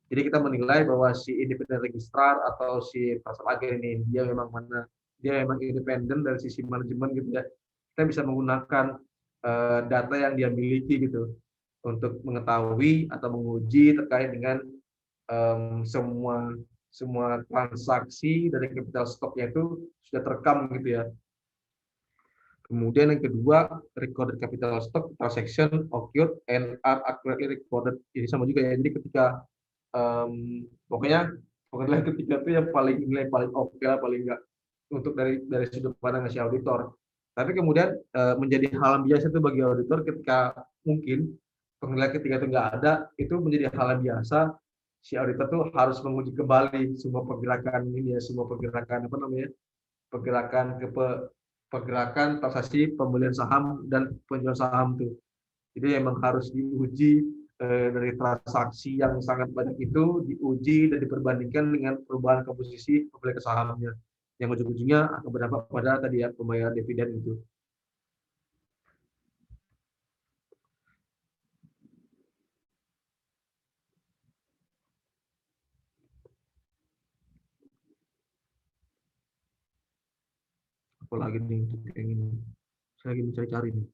Jadi kita menilai bahwa si independent registrar atau si pasar agen ini dia memang independen dari sisi manajemen gitu ya. Kita bisa menggunakan data yang dia miliki gitu untuk mengetahui atau menguji terkait dengan semua transaksi dari capital stock-nya itu sudah terekam gitu ya. Kemudian yang kedua, recorded capital stock transaction occurred and are accurately recorded. Ini sama juga ya. Jadi ketika pokoknya ketiga itu yang nilai paling oke lah, paling enggak untuk dari sudut pandang si auditor. Tapi kemudian menjadi hal yang biasa itu bagi auditor ketika mungkin penilaian ketiga itu nggak ada, itu menjadi hal yang biasa. Si auditor tuh harus menguji kembali semua pergerakan ini ya, semua pergerakan apa namanya, pergerakan transaksi pembelian saham dan penjualan saham tuh. Jadi emang harus diuji dari transaksi yang sangat banyak itu, diuji dan diperbandingkan dengan perubahan komposisi pemilik sahamnya. Yang ujung-ujungnya akan berdampak pada tadi ya pembayaran dividen itu. Apalagi nih untuk yang ini. Saya lagi mencari-cari nih.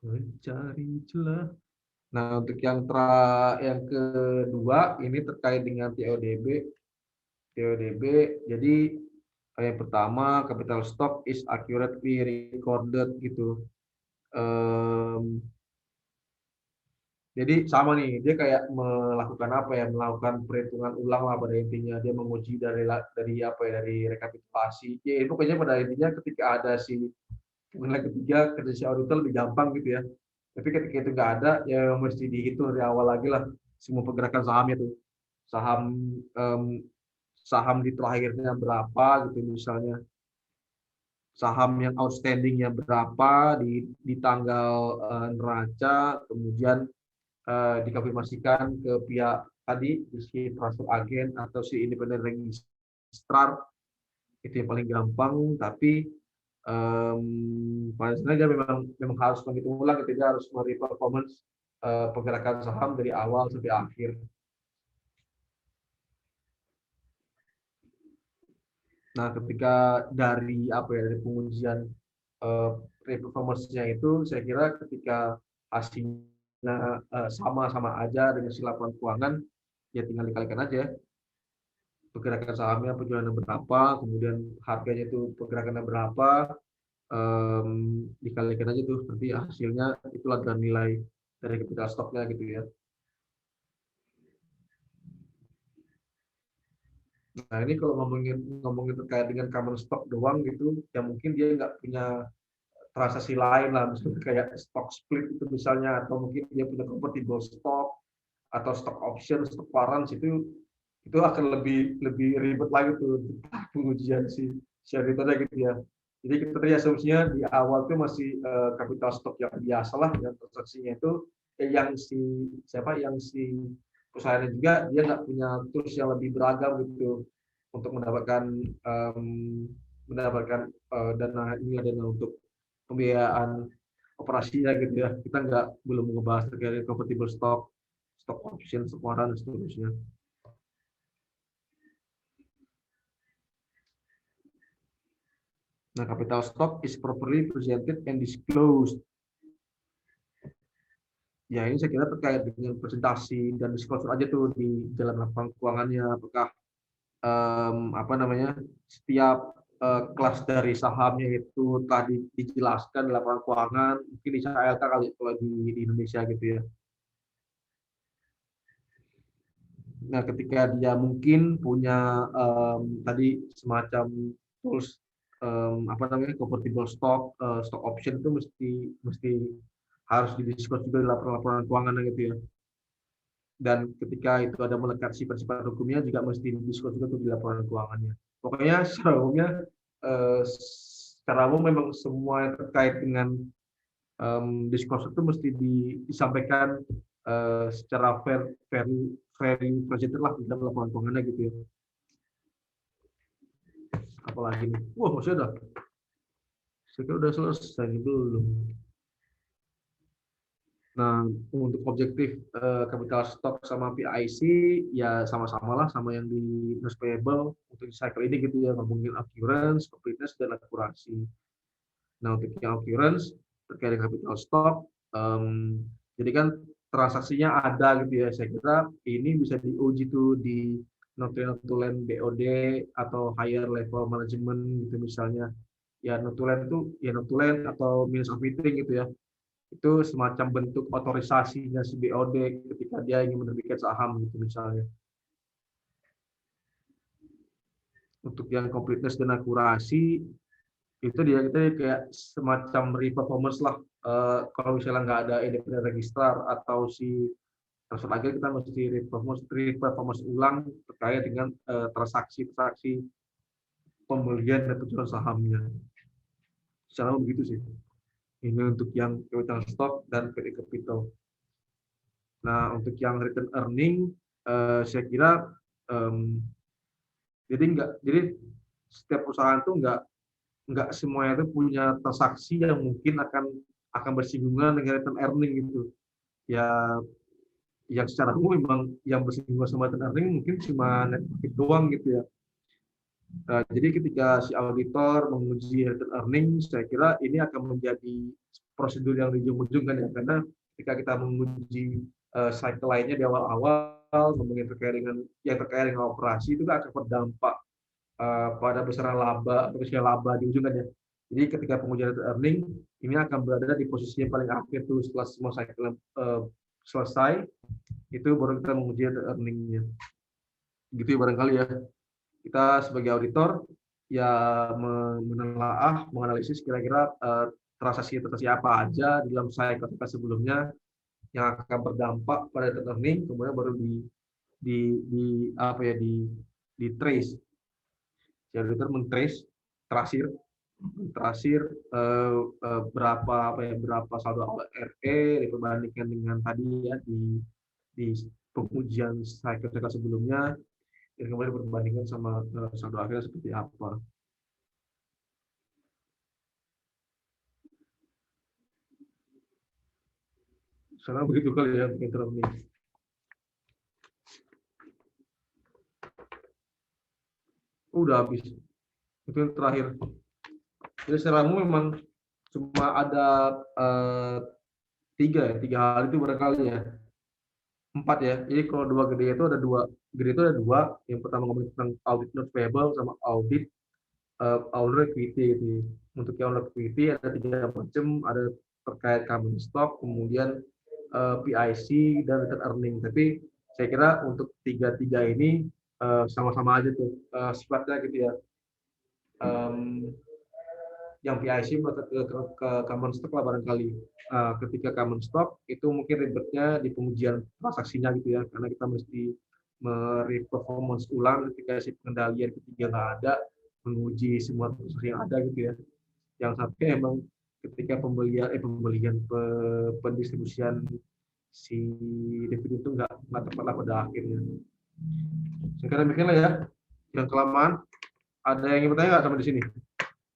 Mencari celah. Nah, untuk yang kedua ini terkait dengan TODB. TODB, jadi yang pertama capital stock is accurately recorded gitu. Jadi sama nih, dia kayak melakukan apa ya, melakukan perhitungan ulang lah pada intinya. Dia menguji dari apa ya, dari rekapitulasi. Ya, pokoknya pada intinya ketika ada si penilai ketiga, kerja si auditor lebih gampang gitu ya. Tapi ketika itu nggak ada, ya mesti dihitung dari awal lagi lah semua pergerakan sahamnya tuh. Saham saham di terakhirnya berapa gitu misalnya. Saham yang outstandingnya berapa di tanggal neraca, kemudian dikonfirmasikan ke pihak tadi si transfer agen atau si independen registrar, itu yang paling gampang. Tapi pada sebenarnya memang harus menghitung ulang ketika harus mereview performance pergerakan saham dari awal sampai akhir. Nah, ketika dari dari pengujian performance-nya itu, saya kira ketika hasilnya sama-sama aja dengan si laporan keuangan, ya tinggal dikalikan aja pergerakan sahamnya penjualannya berapa, kemudian harganya itu pergerakannya berapa, dikalikan aja tuh nanti hasilnya itulah adalah nilai dari capital stock-nya gitu ya. Nah, ini kalau ngomongin terkait dengan common stock doang gitu, ya mungkin dia nggak punya transaksi lain lah, misalnya kayak stock split itu misalnya, atau mungkin dia punya convertible stock atau stock option, stock warrants, itu akan lebih ribet lagi tuh pengujian si share itu gitu ya. Jadi kita tadi asumsinya di awal tuh masih capital stock yang biasa lah, yang transaksinya itu yang si perusahaannya juga dia nggak punya tools yang lebih beragam gitu untuk mendapatkan dana untuk pembiayaan operasinya gitu ya. Kita belum ngebahas terkait convertible stock, stock option, stock warrant dan seterusnya. Nah, capital stock is properly presented and disclosed. Ya, ini saya kira terkait dengan presentasi dan disclosure aja tuh di dalam laporan keuangannya. Apakah setiap kelas dari sahamnya itu tadi dijelaskan di laporan keuangan, mungkin di CLK kali kalau di Indonesia gitu ya. Nah, ketika dia mungkin punya tadi semacam tools convertible stock, stock option itu mesti harus didiskusikan juga di laporan keuangan gitu ya. Dan ketika itu ada melekat sifat-sifat hukumnya juga mesti didiskusikan juga di laporan keuangannya. Pokoknya secara umum memang semua yang terkait dengan diskursus itu mesti disampaikan secara very presented lah di dalam laporan keuangannya gitu ya. Apalagi nih, masih ada. Saya kira udah selesai belum. Nah, untuk objektif capital stock sama PIC ya sama-sama lah sama yang di notes payable untuk cycle ini gitu ya, ngomongin occurrence, completeness dan akurasi. Nah, untuk yang occurrence terkait dengan capital stock, jadi kan transaksinya ada gitu ya. Saya kira ini bisa diuji tuh di notulen BOD atau higher level management gitu misalnya. Ya notulen itu ya notulen atau minutes of meeting gitu ya. Itu semacam bentuk otorisasinya si BOD ketika dia ingin menerbitkan saham gitu misalnya. Untuk yang completeness dan akurasi itu dia kayak semacam re-performance lah. Kalau misalnya nggak ada independen registrar atau si transfer agen, kita mesti re-performance ulang terkait dengan transaksi pembelian dan penjualan sahamnya. Secara begitu sih. Ini untuk yang capital stock dan PT capital. Nah, untuk yang return earning, saya kira jadi setiap perusahaan itu nggak semuanya itu punya transaksi yang mungkin akan bersinggungan dengan return earning gitu. Ya, yang secara umum memang yang bersinggungan sama return earning mungkin cuma net profit doang gitu ya. Jadi ketika si auditor menguji return earning, saya kira ini akan menjadi prosedur yang dijung-jungkan ya, karena ketika kita menguji cycle lainnya di awal-awal, ngomongin terkait dengan yang terkait dengan operasi itu akan berdampak pada besaran laba atau kecil laba di ujung kan ya. Jadi ketika pengujian return earning ini akan berada di posisi yang paling akhir tuh setelah semua cycle selesai, itu baru kita menguji return earning-nya. Gitu ya barangkali ya. Kita sebagai auditor ya menelaah, menganalisis kira-kira transaksi-transaksi apa aja di dalam cycle sebelumnya yang akan berdampak pada return earning, kemudian baru di apa ya di trace. Si auditor men-trace terakhir berapa apa ya berapa saldo RE diperbandingkan dengan tadi ya di pengujian cycle sebelumnya, dan kemudian diperbandingkan sama saldo akhirnya seperti apa. Sekarang begitu kali ya return earning. Udah habis. Itu yang terakhir. Jadi secara umum memang cuma ada tiga hal itu barangkali ya. 4 ya. Jadi kalau dua gede itu ada dua. Gede itu ada dua. Yang pertama ngomongin tentang audit not payable sama audit owner equity gitu. Untuk yang owner equity ada 3 macam, ada terkait common stock, kemudian PIC dan return earning. Tapi saya kira untuk tiga ini sama-sama aja tuh sifatnya gitu ya. Yang PIC ke common stock lah barangkali. Ketika common stock itu mungkin ribetnya di pengujian transaksinya gitu ya, karena kita mesti mereperformance ulang ketika si pengendalian ketiga nggak ada, menguji semua transaksi yang ada gitu ya. Yang satu emang ketika pendistribusian si dividen itu nggak tepat lah pada akhirnya. Sekarang bikinlah ya, yang kelamaan. Ada yang ingin bertanya nggak sampai di sini?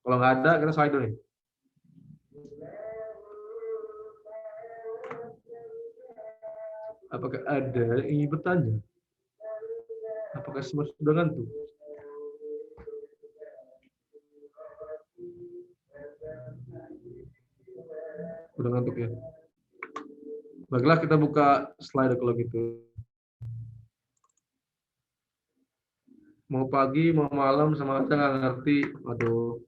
Kalau nggak ada, kita slide dulu nih. Apakah ada yang ingin bertanya? Apakah semua sudah ngantuk? Udah ngantuk ya? Baiklah, kita buka slide kalau gitu. Mau pagi, mau malam, sama aja nggak ngerti. Aduh,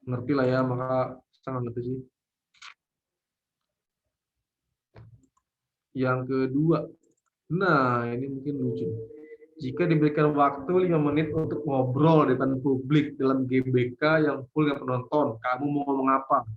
ngerti lah ya, maka sangat ngerti sih. Yang kedua, nah ini mungkin lucu. Jika diberikan waktu 5 menit untuk ngobrol di depan publik dalam GBK yang full dengan penonton, kamu mau ngomong apa?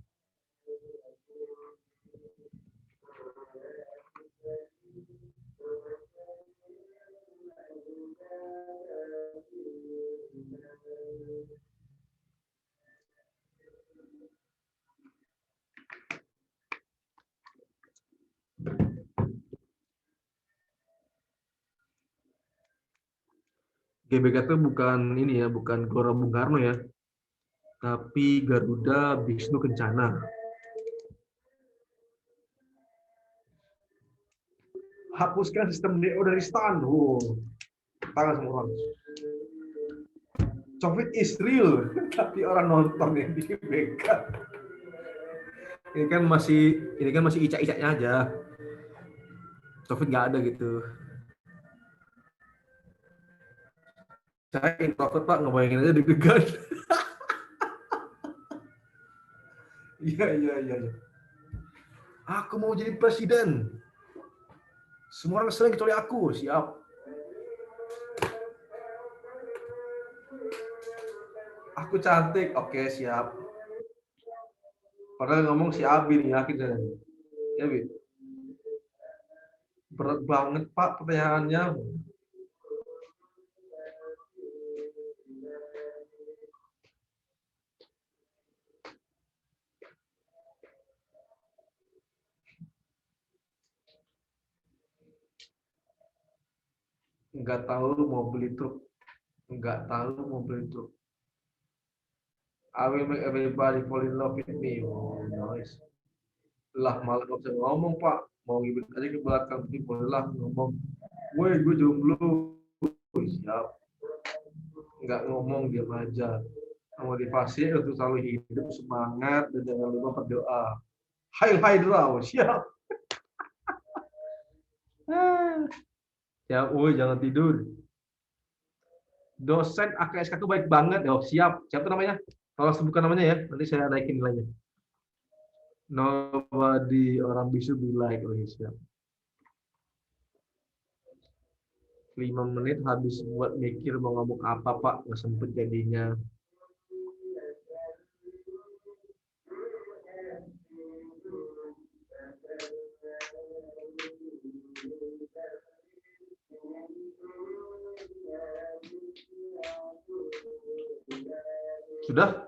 GBK itu bukan ini ya, bukan Gelora Bung Karno ya, tapi Garuda Wisnu Kencana. Hapuskan sistem DO dari stand. Tangan semua orang. COVID is real, tapi orang nonton yang di GBK. Ini kan masih icak-icaknya aja. COVID nggak ada gitu. Saya introvert Pak, ngebayangin aja deg-degan. Iya. Aku mau jadi presiden. Semua orang senang kecuali aku, siap. Aku cantik, oke siap. Padahal ngomong si Abi nih, yakin saya. Ya, Bi. Berat banget Pak pertanyaannya. Nggak tahu mau beli truk. Nggak tahu mau beli truk. I will make everybody fall in love with me. Oh, nice. Lah malah nggak bisa ngomong Pak. Mau ngibrit aja ke belakang, boleh lah ngomong. Woi, gue jomblo. Siap. nggak ngomong, diam aja. Motivasi untuk selalu hidup semangat dan jangan lupa berdoa. Hai Hydra, siap. Ya, jangan tidur. Dosen AKSK itu baik banget. Oh, siap. Siapa namanya? Kalau sebutkan namanya ya, nanti saya naikin nilainya. Nobody, orang bisu be like. Oh, siap. 5 menit habis buat mikir mau ngomong apa, Pak. Nggak sempet jadinya. Sudah?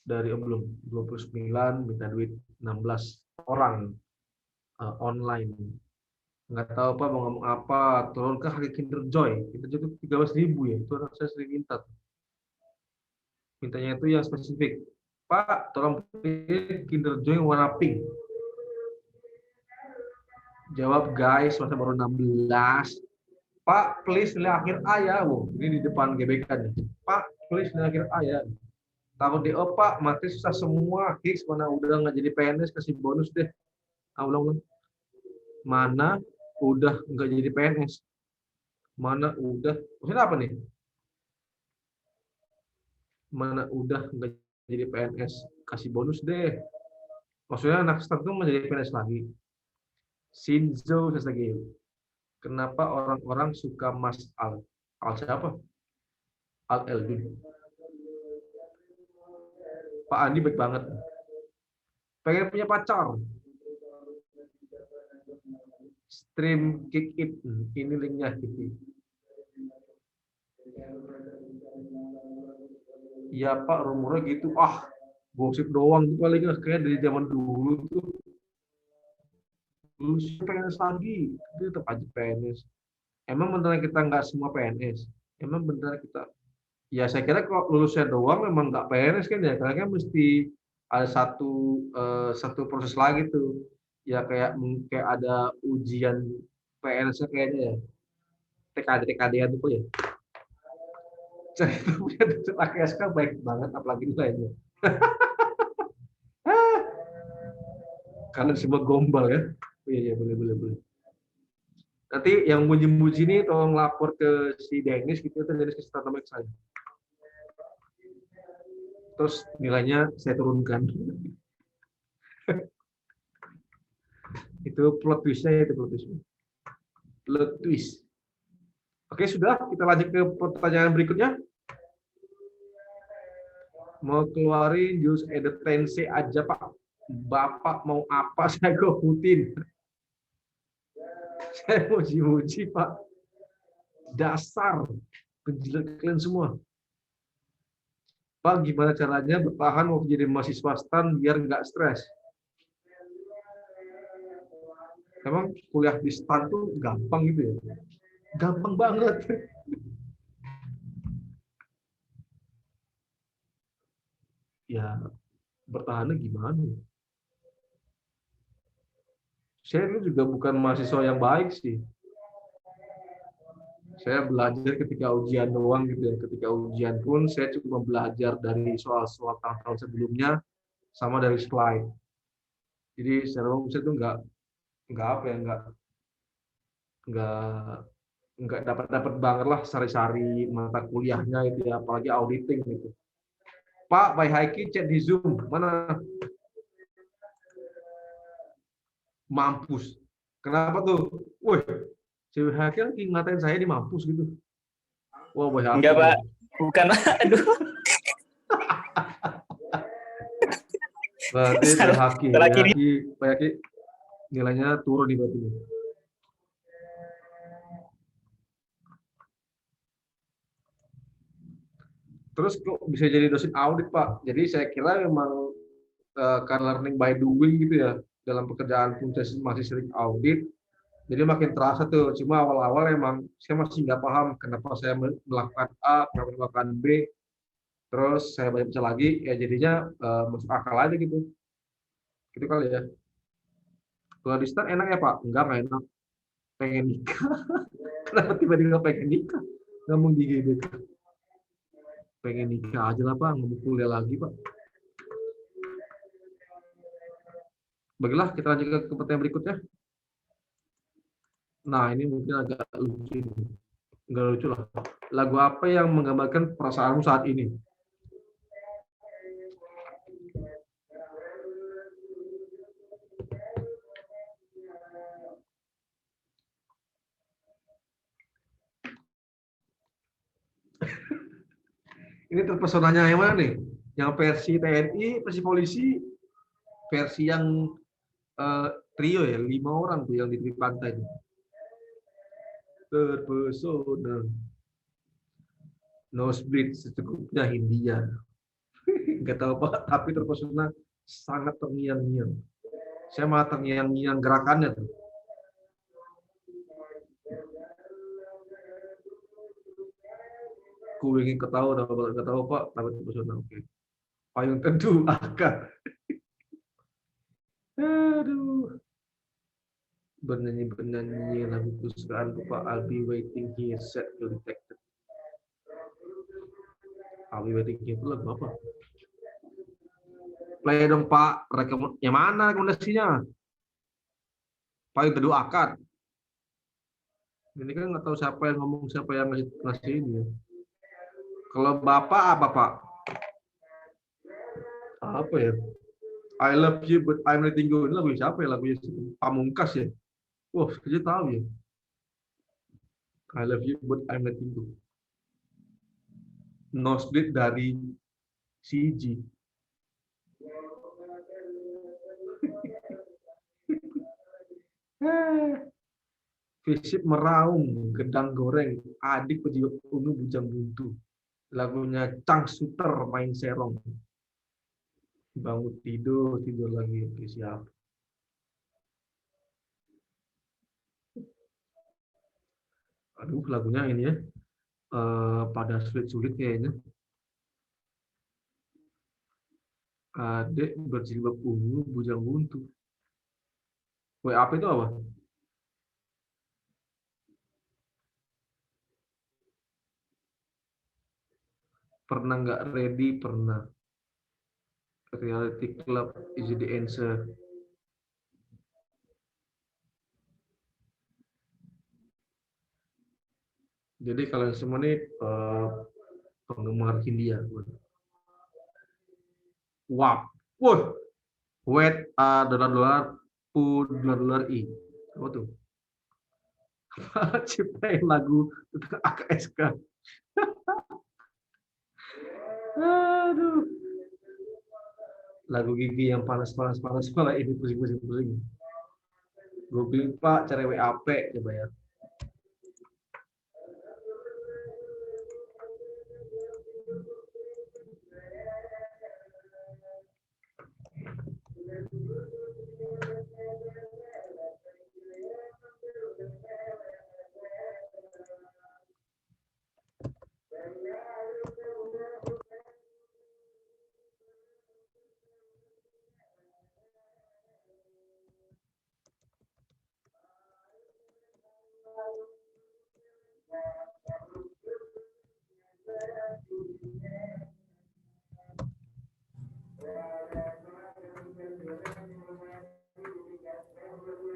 Dari belum? 29, minta duit 16 orang online. Nggak tahu Pak mau ngomong apa, turunkah harga Kinder Joy? Kinder Joy itu 13.000 ya, itu anak saya sering minta. Mintanya itu yang spesifik. Pak, tolong pilih Kinder Joy warna pink. Jawab guys, masa baru 16. Pak, please nilai akhir A ya. Ini di depan GBK nih. Pak, please nilai akhir A ya. Takut di Pak, materi susah semua. Higgs mana udah nggak jadi PNS, kasih bonus deh. Ulang. Mana udah nggak jadi PNS. Mana udah, maksudnya apa nih? Mana udah nggak jadi PNS, kasih bonus deh. Maksudnya anak start itu menjadi PNS lagi. Shinzo Sasagi. Kenapa orang-orang suka Mas Al? Al siapa? Al Eldin. Pak Andi baik banget. Pengen punya pacar. Stream kick it. Ini linknya. Iya Pak, rumornya gitu. Gosip doang tuh paling kayak dari zaman dulu tuh. Dulu sih PNS lagi, itu tetap aja PNS. Emang beneran kita nggak semua PNS? Emang beneran kita? Ya saya kira kalau lulusnya doang memang nggak PNS kan ya, karena kan mesti ada satu proses lagi tuh. Ya kayak ada ujian PNS-nya kayaknya ya. TKD itu ya. Saya itu punya dosen AKSK baik banget, apalagi nilainya. Karena semua gombal ya. Iya, boleh. Nanti yang muji-muji ini tolong lapor ke si Dennis gitu, Dennis kasih tahu nama saya. Terus nilainya saya turunkan. Itu plot twist-nya itu plot twist. Plot twist. Oke, sudah, kita lanjut ke pertanyaan berikutnya. Mau keluarin jus edetense aja, Pak. Bapak mau apa saya gobutin. Saya muji-muji, Pak. Dasar penjilat kalian semua. Pak, gimana caranya bertahan waktu jadi mahasiswa STAN biar nggak stres? Emang kuliah di STAN tuh gampang gitu ya? Gampang banget. Ya, bertahannya gimana? Saya itu juga bukan mahasiswa yang baik sih. Saya belajar ketika ujian doang gitu ya. Ketika ujian pun saya cuma belajar dari soal-soal tahun-tahun sebelumnya sama dari slide. Jadi secara umum saya tuh nggak dapat banget lah sari-sari mata kuliahnya itu ya, apalagi auditing gitu. Pak, by Haiki chat di Zoom mana? Mampus. Kenapa tuh? Woi, cewek Haiki lagi ngatain saya di mampus gitu. Wah, by Haiki. Enggak, Pak. Bukan, Pak. Aduh. Berarti Pak Haiki nilainya turun di berarti. Terus kok bisa jadi dosen audit, Pak? Jadi saya kira memang karena learning by doing gitu ya. Dalam pekerjaan pun saya masih sering audit, jadi makin terasa tuh. Cuma awal-awal emang saya masih nggak paham kenapa saya melakukan A, kenapa melakukan B. Terus saya baca lagi, ya jadinya masuk akal aja gitu. Gitu kali ya. Kalau di start enak ya Pak? Enggak enak. Pengen nikah. Kenapa tiba-tiba pengen nikah? Namun di GBK. Pengen nikah aja lah Pak, nggak mau kuliah lagi Pak. Baiklah, kita lanjut ke pertanyaan berikutnya. Nah, ini mungkin agak lucu. Enggak lucu lah. Lagu apa yang menggambarkan perasaanmu saat ini? Ini terpesonanya yang mana nih? Yang versi TNI, versi polisi, versi yang trio ya, 5 orang tuh yang di tepi pantai. Terpesona. Nosebleed secukupnya Hindia. Nggak tahu Pak, tapi terpesona sangat terngiang-ngiang. Saya malah terngiang-ngiang gerakannya tuh. Ku ingin ketawa, nggak tahu Pak, tapi terpesona. Oke. Payung teduh akan. Aduh. Bernyanyi lagu kesukaanku Pak. I'll be waiting here, set to detected. I'll be waiting here itu lagu apa? Play dong Pak. Yang mana rekomendasinya? Payung teduh akad. Ini kan nggak tahu siapa yang ngomong, siapa yang ngasih ini. Kalau Bapak apa Pak? Apa ya? I love you but I'm letting go. Ini lagu siapa ya? Lagunya Pamungkas ya? Wah, saya tahu ya. I love you but I'm letting go. Nosebleed dari CG. Fisip meraung, gedang goreng, adik pejiwa ungu bujang buntu. Lagunya Cang Suter main serong. Bangun tidur, tidur lagi. Oke, siap. Aduh, lagunya ini ya. Pada sulit-sulit kayaknya. Adik berjilbab ungu bujang buntu. WAP itu apa? Pernah nggak ready? Pernah. Reality Club is the answer. Jadi kalian semua nih penggemar Hindia. Wow. Wah. Wait, dolar-dolar, dolar-dolar i. Apa tuh? Ciptain lagu tentang AKSK. Aduh. Lagu Gigi yang panas malah ini pusing. Gue bilang Pak, cari WAP coba ya.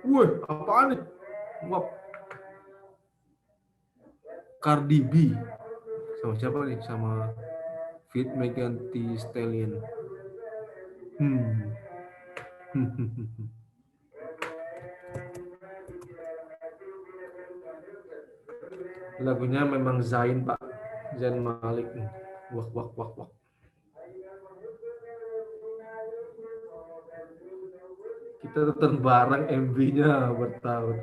Wih, apaan nih? Wah. Cardi B. Sama siapa nih? Sama Fit Megan Thee Stallion. Lagunya memang Zayn Pak. Zayn Malik. Wah. Kita nonton bareng MV-nya bertahun.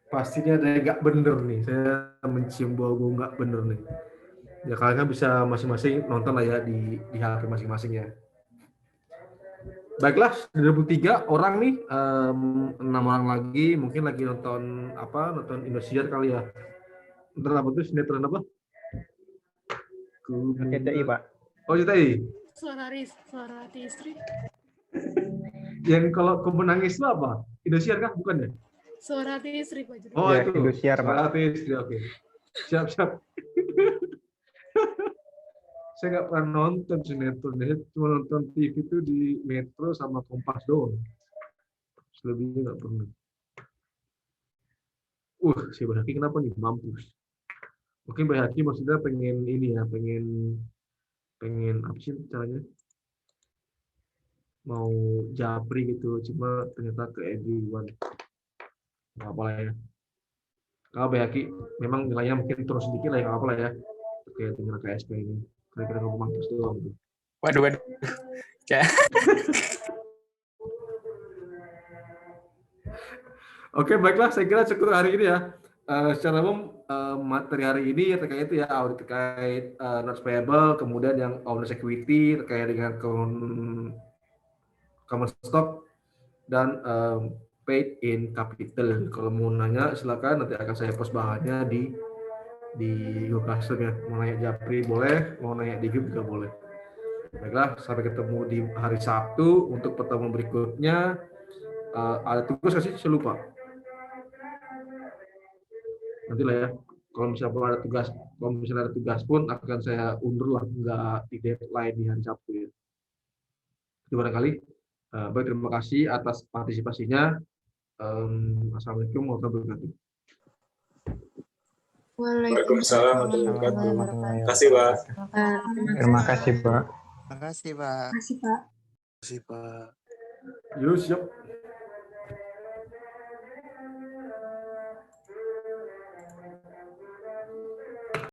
Pastinya ada yang nggak bener nih. Saya mencium bau-bau nggak bener nih. Ya kalian bisa masing-masing nonton lah ya di HP masing-masing ya. Baiklah, 23 orang nih, 6 orang lagi mungkin lagi nonton Indosiar kali ya. Nonton apa tuh, sinetron apa? RCTI Pak. Oh RCTI. Suara hati istri. Yang kalau Ku Menangis itu apa? Indosiar kah? Bukan ya? Suara hati istri Pak. Oh ya, itu. Indosiar Pak. Suara hati istri, oke. Siap. Saya nggak pernah nonton sinetron, saya cuma nonton TV itu di Metro sama Kompas doang. Selebihnya nggak pernah. Si Bayhaki kenapa nih mampus? Mungkin Bayhaki maksudnya pengen ini ya, pengen apa sih caranya? Mau japri gitu, cuma ternyata ke everyone. Nggak apa lah ya. Kalau Bayhaki memang nilainya mungkin terus sedikit lah, nggak apa lah ya. Oke, dengan KSP ini. Kira-kira kamu mampus doang tuh. Waduh, waduh. Kayak Oke, baiklah. Saya kira cukup hari ini ya. Secara umum materi hari ini terkait itu ya audit terkait notes payable, kemudian yang owner security terkait dengan common stock dan paid in capital. Kalau mau nanya silakan, nanti akan saya post bahannya di Google Classroom ya. Mau nanya Japri boleh, mau nanya di grup juga boleh. Baiklah, sampai ketemu di hari Sabtu untuk pertemuan berikutnya. Ada tugas nggak sih? Saya lupa. Nanti lah ya. Kalau misalnya ada tugas pun akan saya undur lah, nggak di deadline di hari Sabtu ya. Itu barangkali. Baik, terima kasih atas partisipasinya. Assalamualaikum warahmatullahi wabarakatuh. Waalaikumsalam warahmatullahi wabarakatuh. Terima Kasih, Pak. Terima kasih, Pak. Makasih, Pak. Makasih, Pak. Makasih, Pak. Yuk, siap.